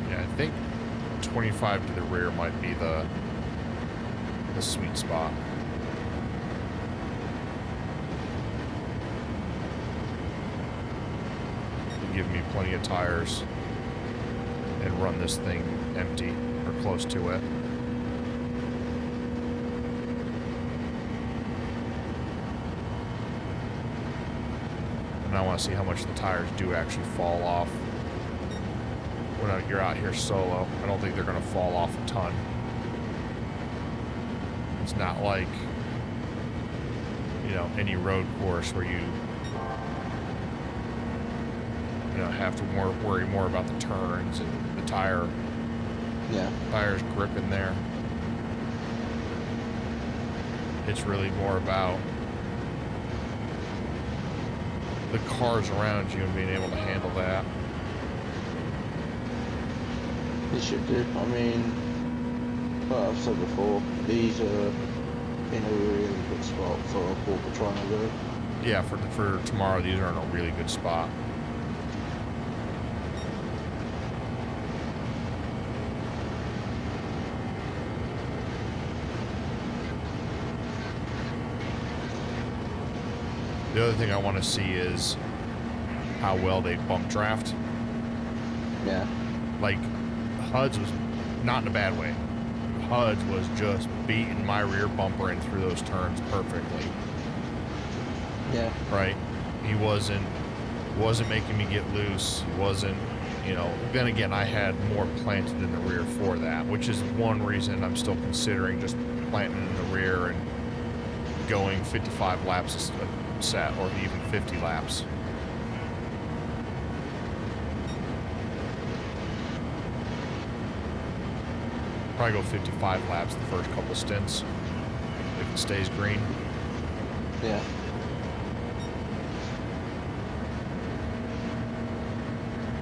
Yeah, I think 25 to the rear might be the sweet spot. To give me plenty of tires and run this thing empty or close to it. And I want to see how much the tires do actually fall off when you're out here solo. I don't think they're going to fall off a ton. It's not like, you know, any road course where you have to worry more about the turns and the tires gripping there. It's really more about the cars around you and being able to handle that. They should do. I mean, like I've said before, these are in a really good spot for what we're trying to do. Yeah, for tomorrow, these are in a really good spot. The other thing I want to see is how well they bump draft. Yeah. Like, HUD's was not in a bad way. HUD's was just beating my rear bumper in through those turns perfectly. Yeah. Right? He wasn't making me get loose. He wasn't, then again, I had more planted in the rear for that, which is one reason I'm still considering just planting in the rear and going 55 laps a set, or even 50 laps. Probably go 55 laps the first couple stints if it stays green. Yeah.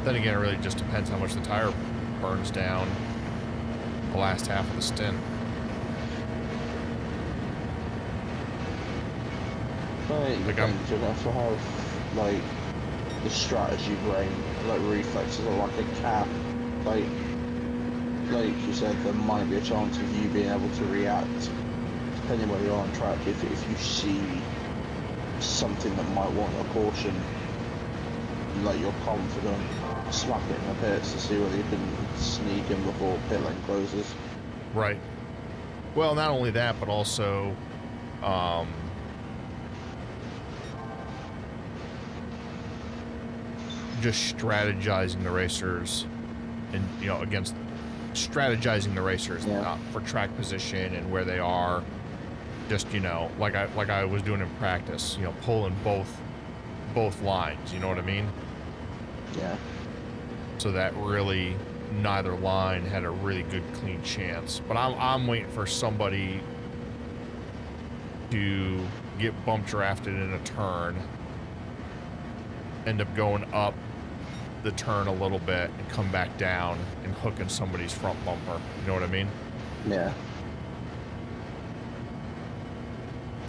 Then again, it really just depends how much the tire burns down the last half of the stint. Like you have to have like the strategy brain, like reflexes are like a cap. Like you said, there might be a chance of you being able to react depending where you are on track if you see something that might want a caution, like you're confident, smack it in the pits to see whether you can sneak in before pit lane closes. Right. Well, not only that, but also, just strategizing the racers, and against strategizing the racers for track position and where they are. Just like I was doing in practice, pulling both lines. You know what I mean? Yeah. So that really neither line had a really good clean chance. But I'm waiting for somebody to get bump drafted in a turn, end up going up the turn a little bit and come back down and hooking somebody's front bumper. You know what I mean? Yeah.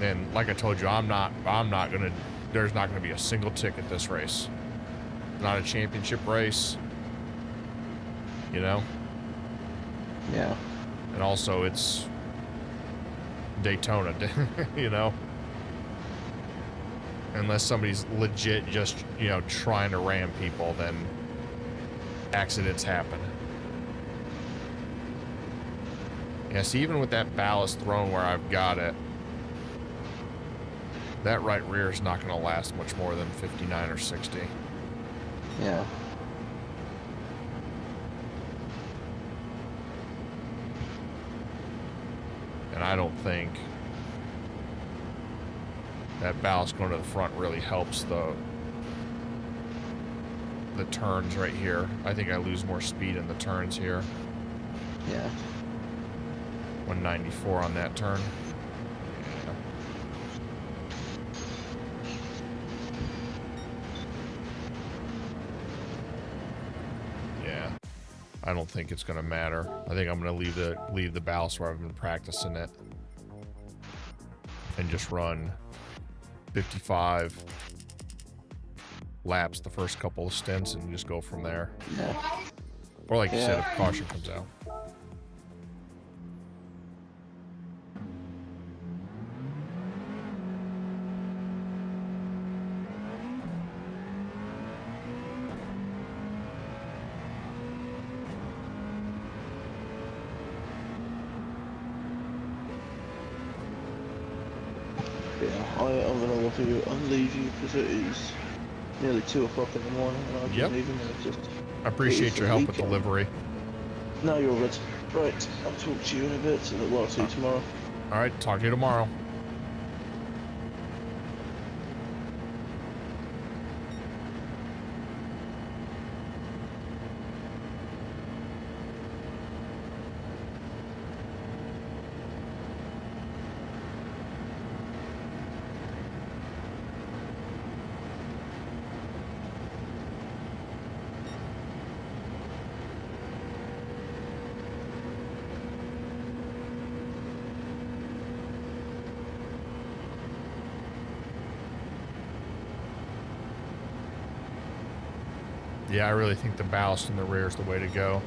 And like I told you, I'm not gonna. There's not gonna be a single ticket this race. Not a championship race. Yeah. And also it's Daytona, Unless somebody's legit just, trying to ram people, then accidents happen. Yeah, see, even with that ballast thrown where I've got it, that right rear is not going to last much more than 59 or 60. Yeah. And I don't think that ballast going to the front really helps the turns right here. I think I lose more speed in the turns here. Yeah. 194 on that turn. Yeah. I don't think it's going to matter. I think I'm going to leave the ballast where I've been practicing it and just run 55 laps the first couple of stints and just go from there. Yeah. Or like you said, if caution comes out. I'm gonna offer you and leave you because it is nearly 2 o'clock in the morning and I can even just. I appreciate your help with the livery. No, you're all good. Right, I'll talk to you in a bit, so I'll see you tomorrow. All right, talk to you tomorrow. Yeah, I really think the ballast in the rear is the way to go.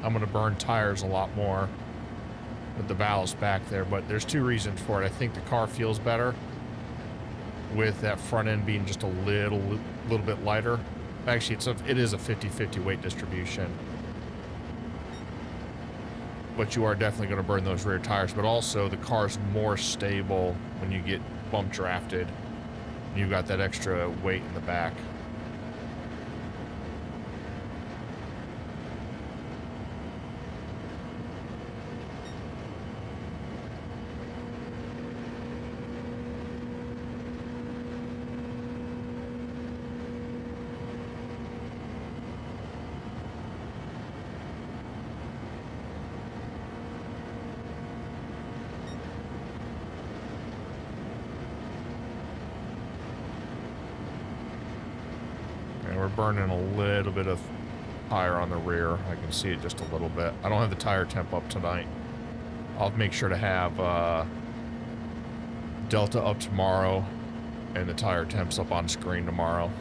I'm going to burn tires a lot more with the ballast back there, but there's 2 reasons for it. I think the car feels better with that front end being just a little bit lighter. Actually, it is a 50-50 weight distribution, but you are definitely going to burn those rear tires. But also, the car's more stable when you get bump drafted. You've got that extra weight in the back. we're burning a little bit of tire on the rear. I can see it just a little bit. I don't have the tire temp up tonight. I'll make sure to have Delta up tomorrow and the tire temps up on screen tomorrow.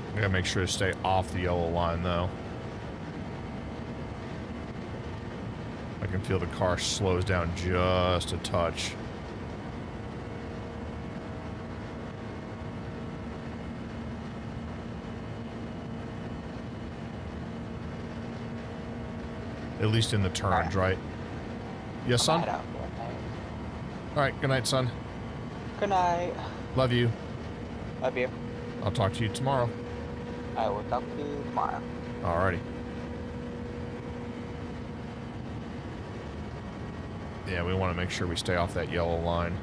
I gotta make sure to stay off the yellow line though. I can feel the car slows down just a touch. At least in the turns, right? Yes, son? All Alright, good night, son. Good night. Love you. Love you. I'll talk to you tomorrow. I will talk to you tomorrow. Alrighty. Yeah, we want to make sure we stay off that yellow line.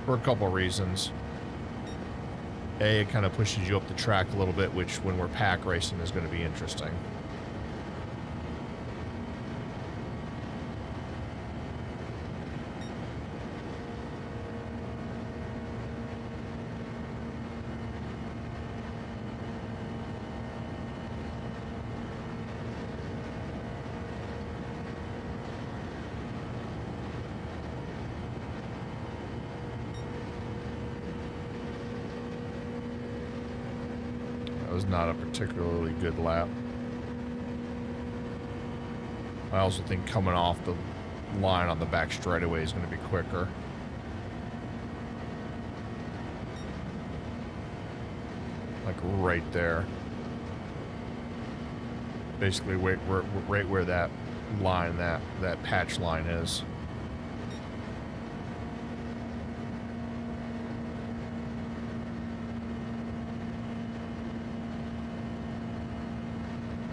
For a couple reasons. A, it kind of pushes you up the track a little bit, which when we're pack racing is going to be interesting. Was not a particularly good lap. I also think coming off the line on the back straightaway is going to be quicker. Like right there. Basically right where that line, that patch line is.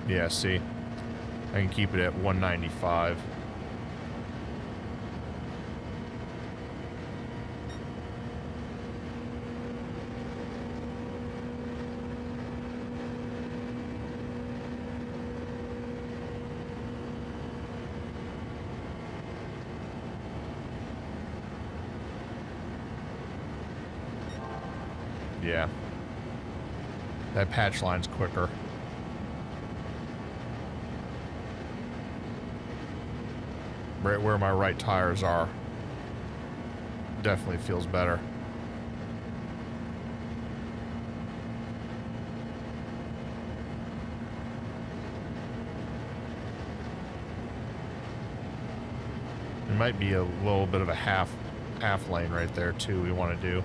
Yeah, see, I can keep it at 195. Yeah, that patch line's quicker. Right where my right tires are. Definitely feels better. There might be a little bit of a half lane right there too we want to do.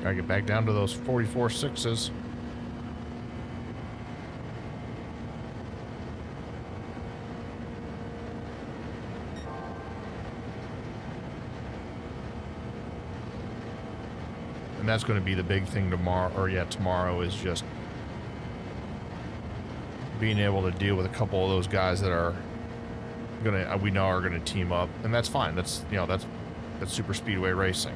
Gotta get back down to those 44.6s. And that's going to be the big thing tomorrow, or yeah, tomorrow is just being able to deal with a couple of those guys that are we know are gonna team up, and that's fine. That's, you know, that's super speedway racing.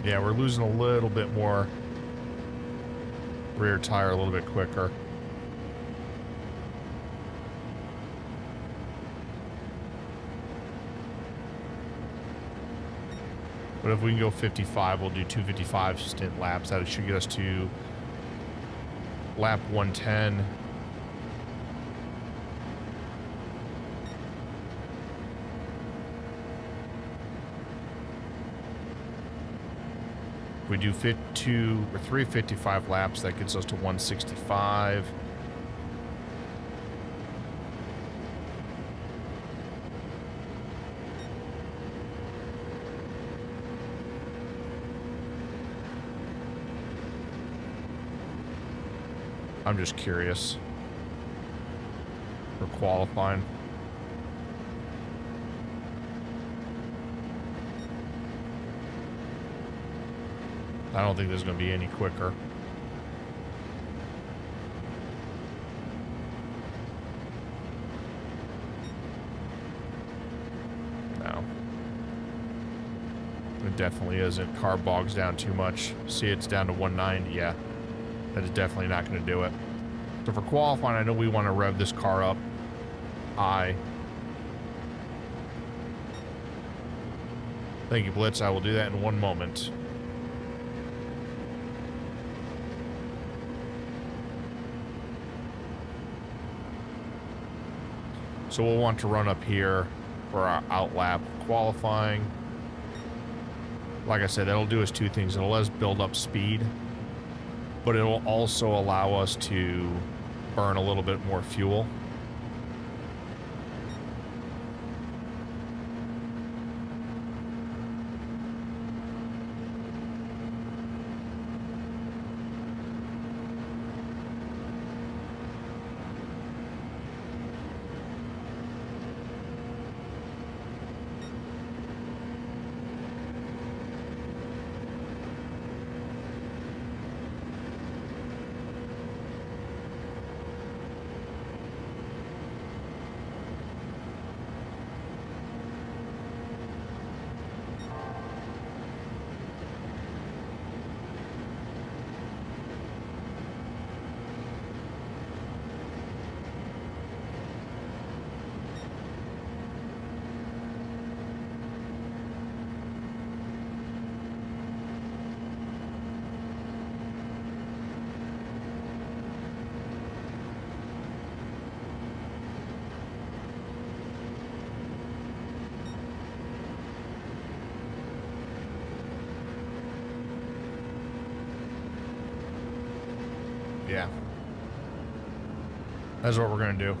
Yeah, we're losing a little bit more rear tire a little bit quicker. But if we can go 55, we'll do 255 stint laps. That should get us to lap 110. If we do 2 or 355 laps, that gets us to 165. I'm just curious for qualifying. I don't think there's going to be any quicker. No. It definitely isn't. Car bogs down too much. See, it's down to 190. Yeah. That is definitely not going to do it. So for qualifying, I know we want to rev this car up high. Thank you, Blitz. I will do that in one moment. So we'll want to run up here for our outlap qualifying. Like I said, that'll do us two things. It'll let us build up speed, but it'll also allow us to burn a little bit more fuel. Yeah. That's what we're going to do.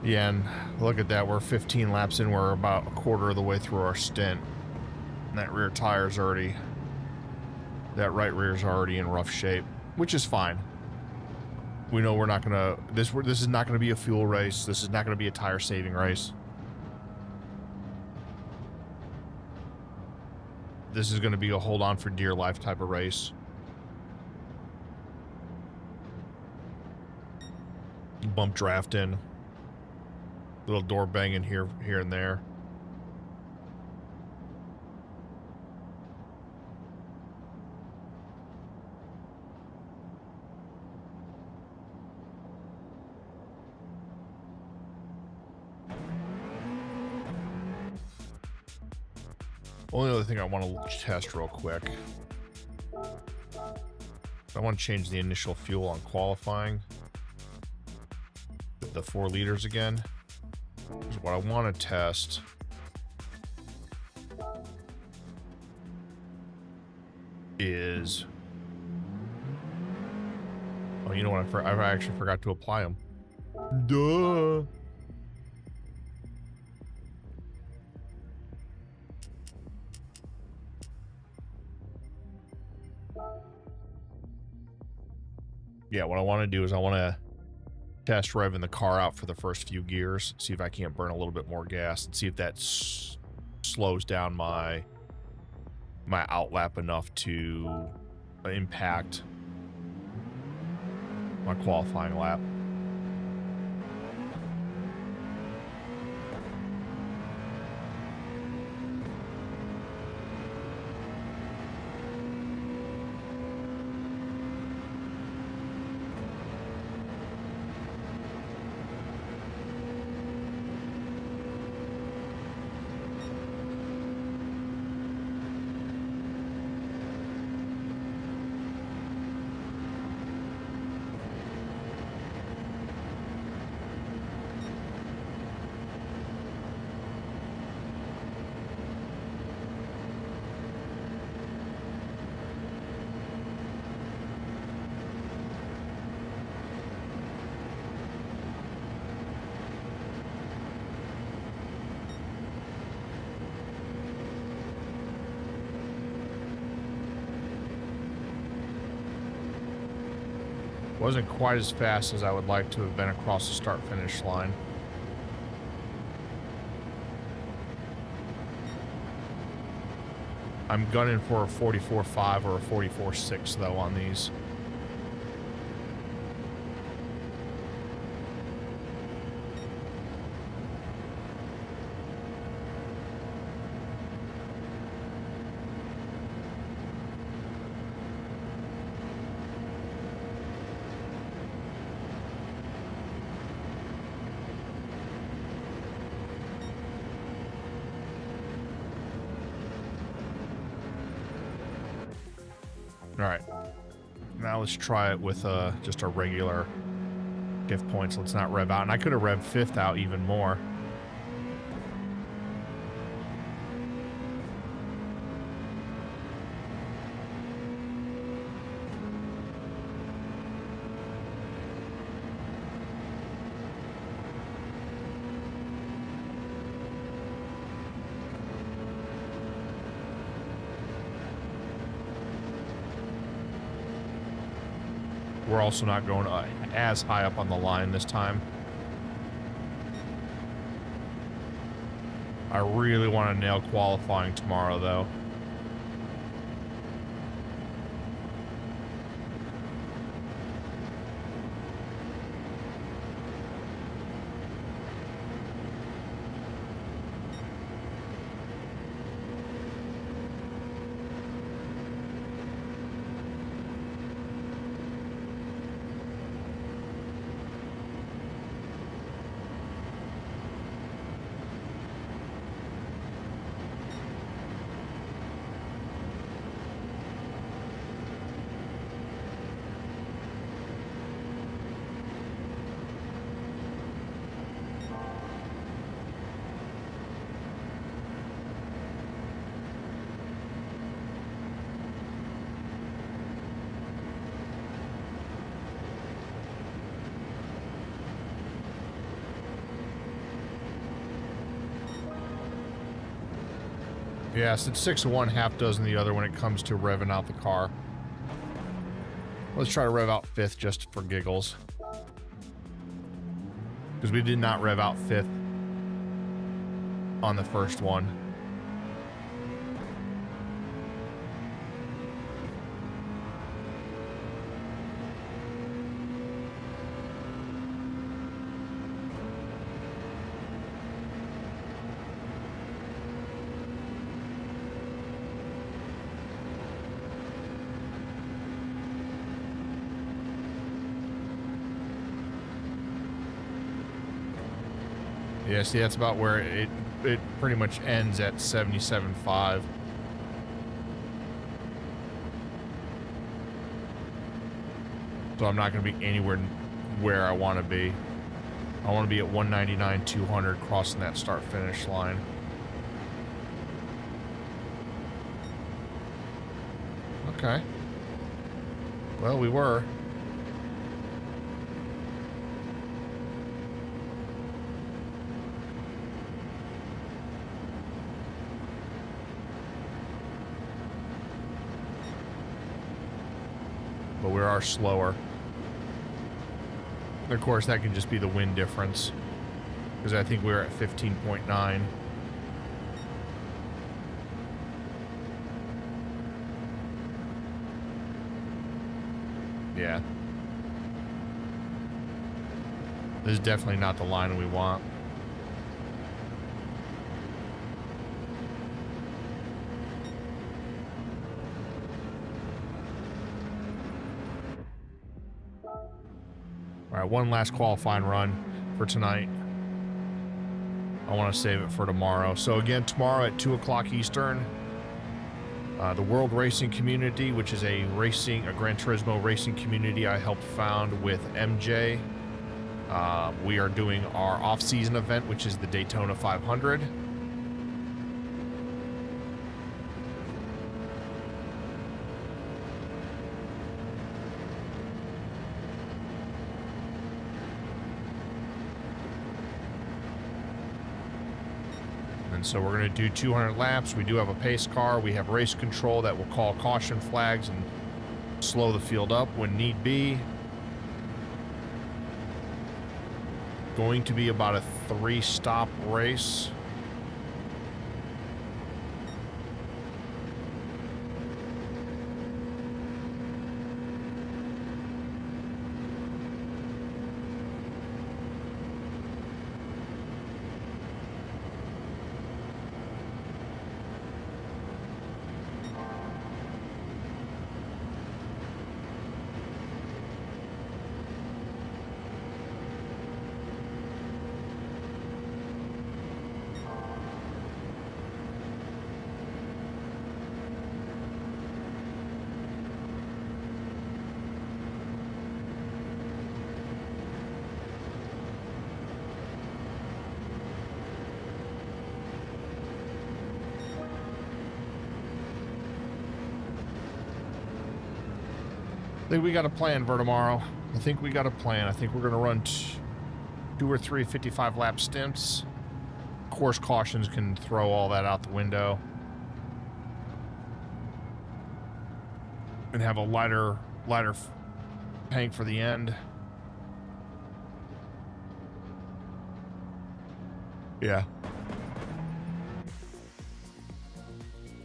Yeah, and look at that. We're 15 laps in. We're about a quarter of the way through our stint. And that rear tire's already... That right rear's already in rough shape, which is fine. We know we're not going to... This is not going to be a fuel race. This is not going to be a tire-saving race. This is going to be a hold on for dear life type of race. Bump drafting. Little door banging here and there. Only other thing I want to test real quick. I want to change the initial fuel on qualifying. The 4 liters again. Because what I want to test is... Oh, you know what? I actually forgot to apply them. Duh! Yeah, what I want to do is I want to test revving the car out for the first few gears, see if I can't burn a little bit more gas, and see if that slows down my outlap enough to impact my qualifying lap. Wasn't quite as fast as I would like to have been across the start-finish line. I'm gunning for a 44.5 or a 44.6 though on these. All right, now let's try it with just a regular diff points. Let's not rev out. And I could have revved fifth out even more. We're also not going as high up on the line this time. I really want to nail qualifying tomorrow, though. Yes, it's 6 of one, half dozen the other when it comes to revving out the car. Let's try to rev out fifth just for giggles. Because we did not rev out fifth on the first one. Yeah, see, that's about where it pretty much ends at 77.5. So I'm not going to be anywhere where I want to be. I want to be at 199, 200 crossing that start-finish line. Okay. Well, we were. But we are slower. And of course, that can just be the wind difference. Because I think we're at 15.9. Yeah. This is definitely not the line we want. All right, one last qualifying run for tonight. I want to save it for tomorrow. So again, tomorrow at 2 o'clock Eastern, the World Racing Community, which is a Gran Turismo racing community I helped found with MJ. We are doing our off-season event, which is the Daytona 500. And so we're going to do 200 laps. We do have a pace car. We have race control that will call caution flags and slow the field up when need be. going to be about a 3-stop race. I think we got a plan for tomorrow. I think we got a plan. I think we're going to run 2 or 3 55-lap stints. Course cautions can throw all that out the window. And have a lighter tank for the end. Yeah.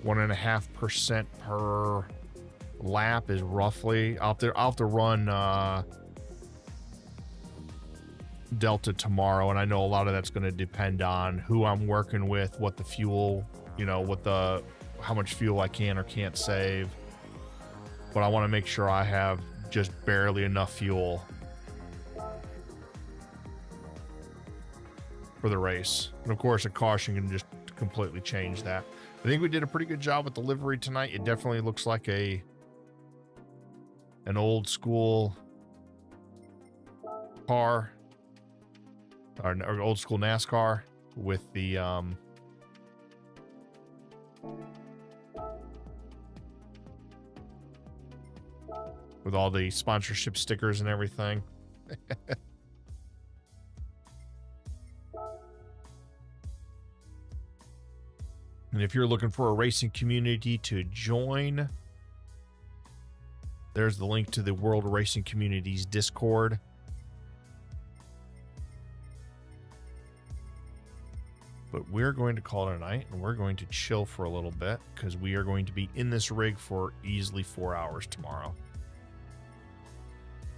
1.5% per lap is roughly. I'll have to run Delta tomorrow, and I know a lot of that's going to depend on who I'm working with, what the fuel, you know, how much fuel I can or can't save. But I want to make sure I have just barely enough fuel for the race. And of course, a caution can just completely change that. I think we did a pretty good job with the livery tonight. It definitely looks like an old school car, or old school NASCAR with the with all the sponsorship stickers and everything. And if you're looking for a racing community to join, there's the link to the World Racing Community's Discord. But we're going to call it a night, and we're going to chill for a little bit because we are going to be in this rig for easily 4 hours tomorrow.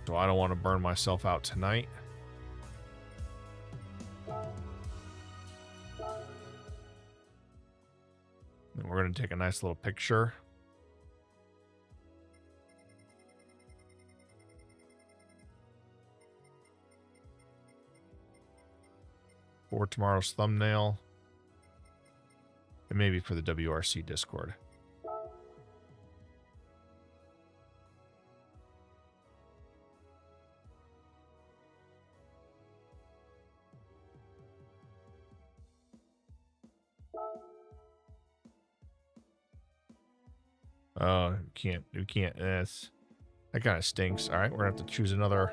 So I don't want to burn myself out tonight. And we're going to take a nice little picture. For tomorrow's thumbnail. And maybe for the WRC Discord. Oh, we can't. That kind of stinks. All right, we're gonna have to choose another.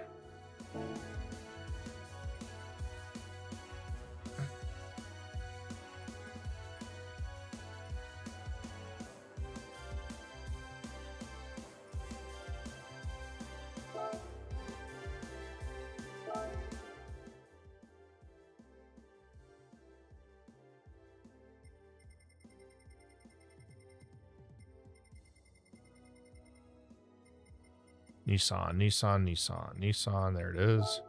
Nissan. There it is.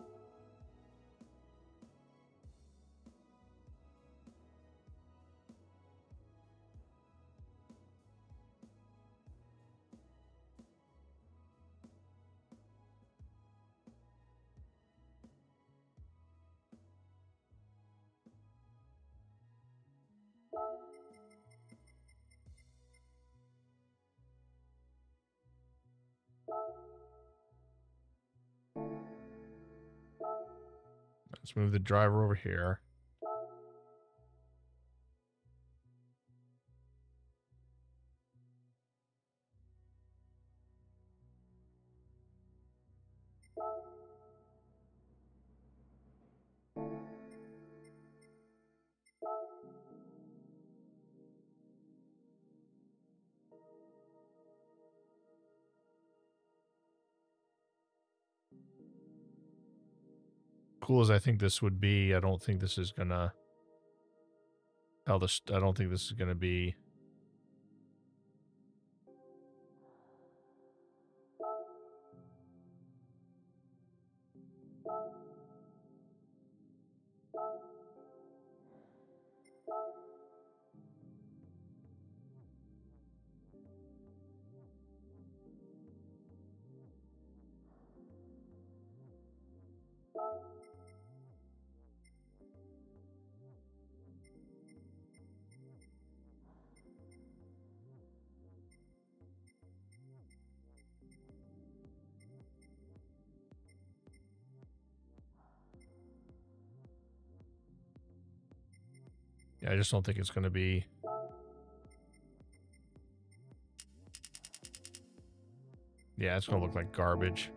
Let's move the driver over here. cool as I think this would be, I don't think this is gonna I don't think this is gonna be. Yeah, I just don't think it's going to be. Yeah, it's going to look like garbage.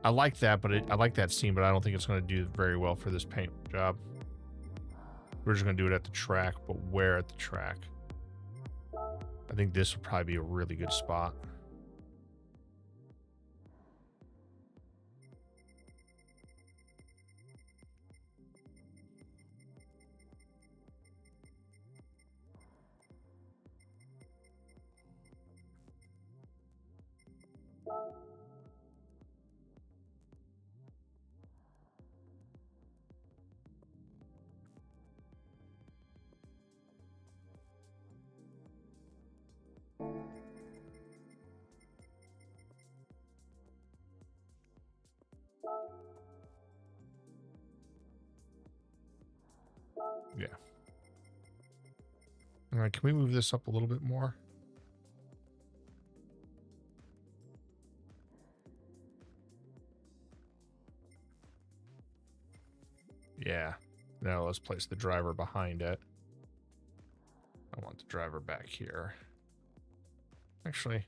I like that, but I like that scene, but I don't think it's going to do very well for this paint job. We're just going to do it at the track, but where at the track? I think this would probably be a really good spot. Yeah. All right, can we move this up a little bit more? Yeah. Now let's place the driver behind it. I want the driver back here. Actually.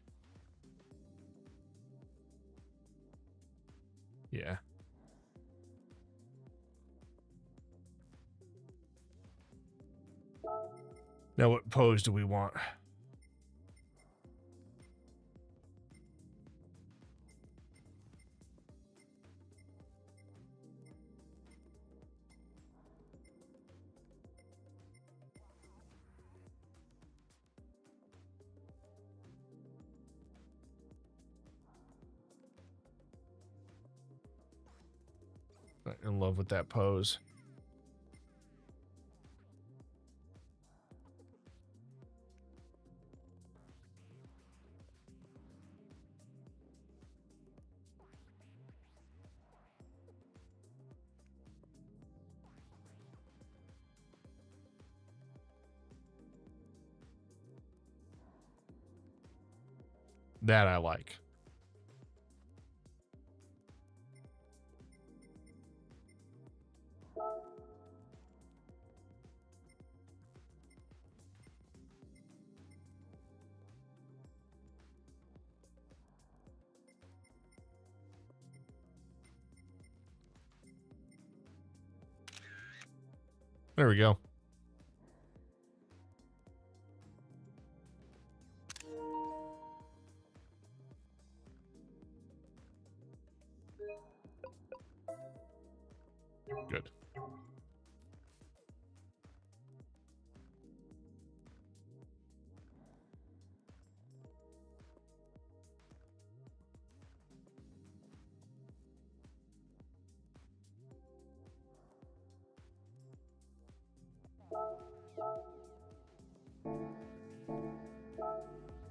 Yeah. Now what pose do we want? Not in love with that pose. That I like. There we go. Good.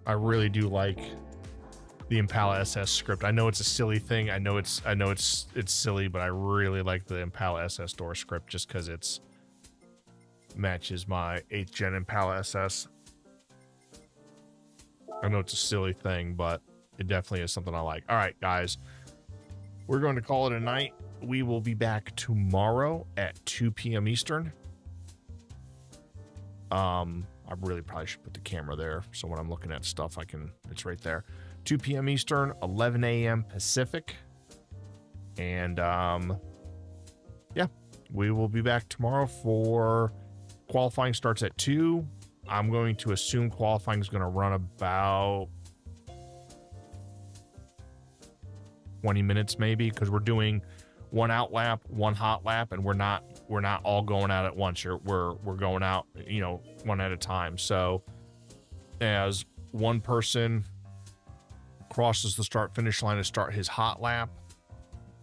I really do like the Impala SS script. I know it's a silly thing. I know it's silly, but I really like the Impala SS door script just because it's matches my 8th gen Impala SS. I know it's a silly thing, but it definitely is something I like. All right, guys, we're going to call it a night. We will be back tomorrow at 2 p.m. Eastern. I really probably should put the camera there so when I'm looking at stuff, it's right there. 2 p.m. Eastern, 11 a.m. Pacific. And yeah, we will be back tomorrow for qualifying. Starts at 2. I'm going to assume qualifying is going to run about 20 minutes maybe, because we're doing one out lap, one hot lap, and we're not all going out at once. We're going out, you know, one at a time. So as one person crosses the start finish line to start his hot lap,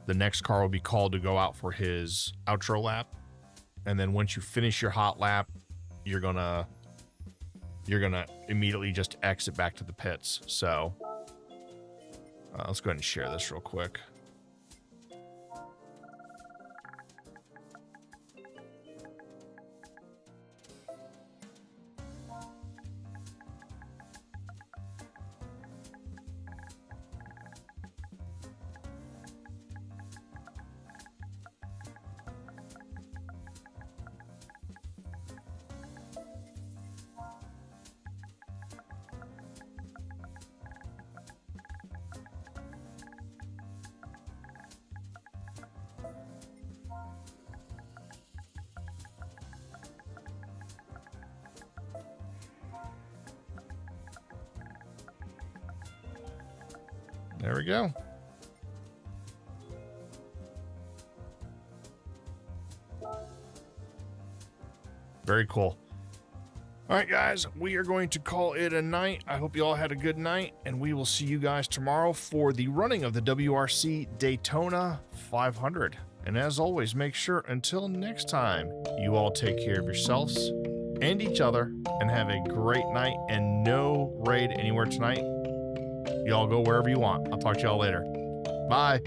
the next car will be called to go out for his outro lap. And then once you finish your hot lap, you're gonna immediately just exit back to the pits. So let's go ahead and share this real quick. There we go. Very cool. All right, guys, we are going to call it a night. I hope you all had a good night, and we will see you guys tomorrow for the running of the WRC Daytona 500. And as always, make sure until next time, you all take care of yourselves and each other, and have a great night, and no raid anywhere tonight. Y'all go wherever you want. I'll talk to y'all later. Bye.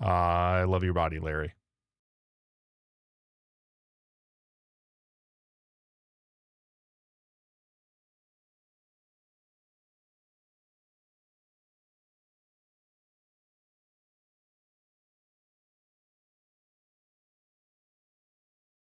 I love your body, Larry.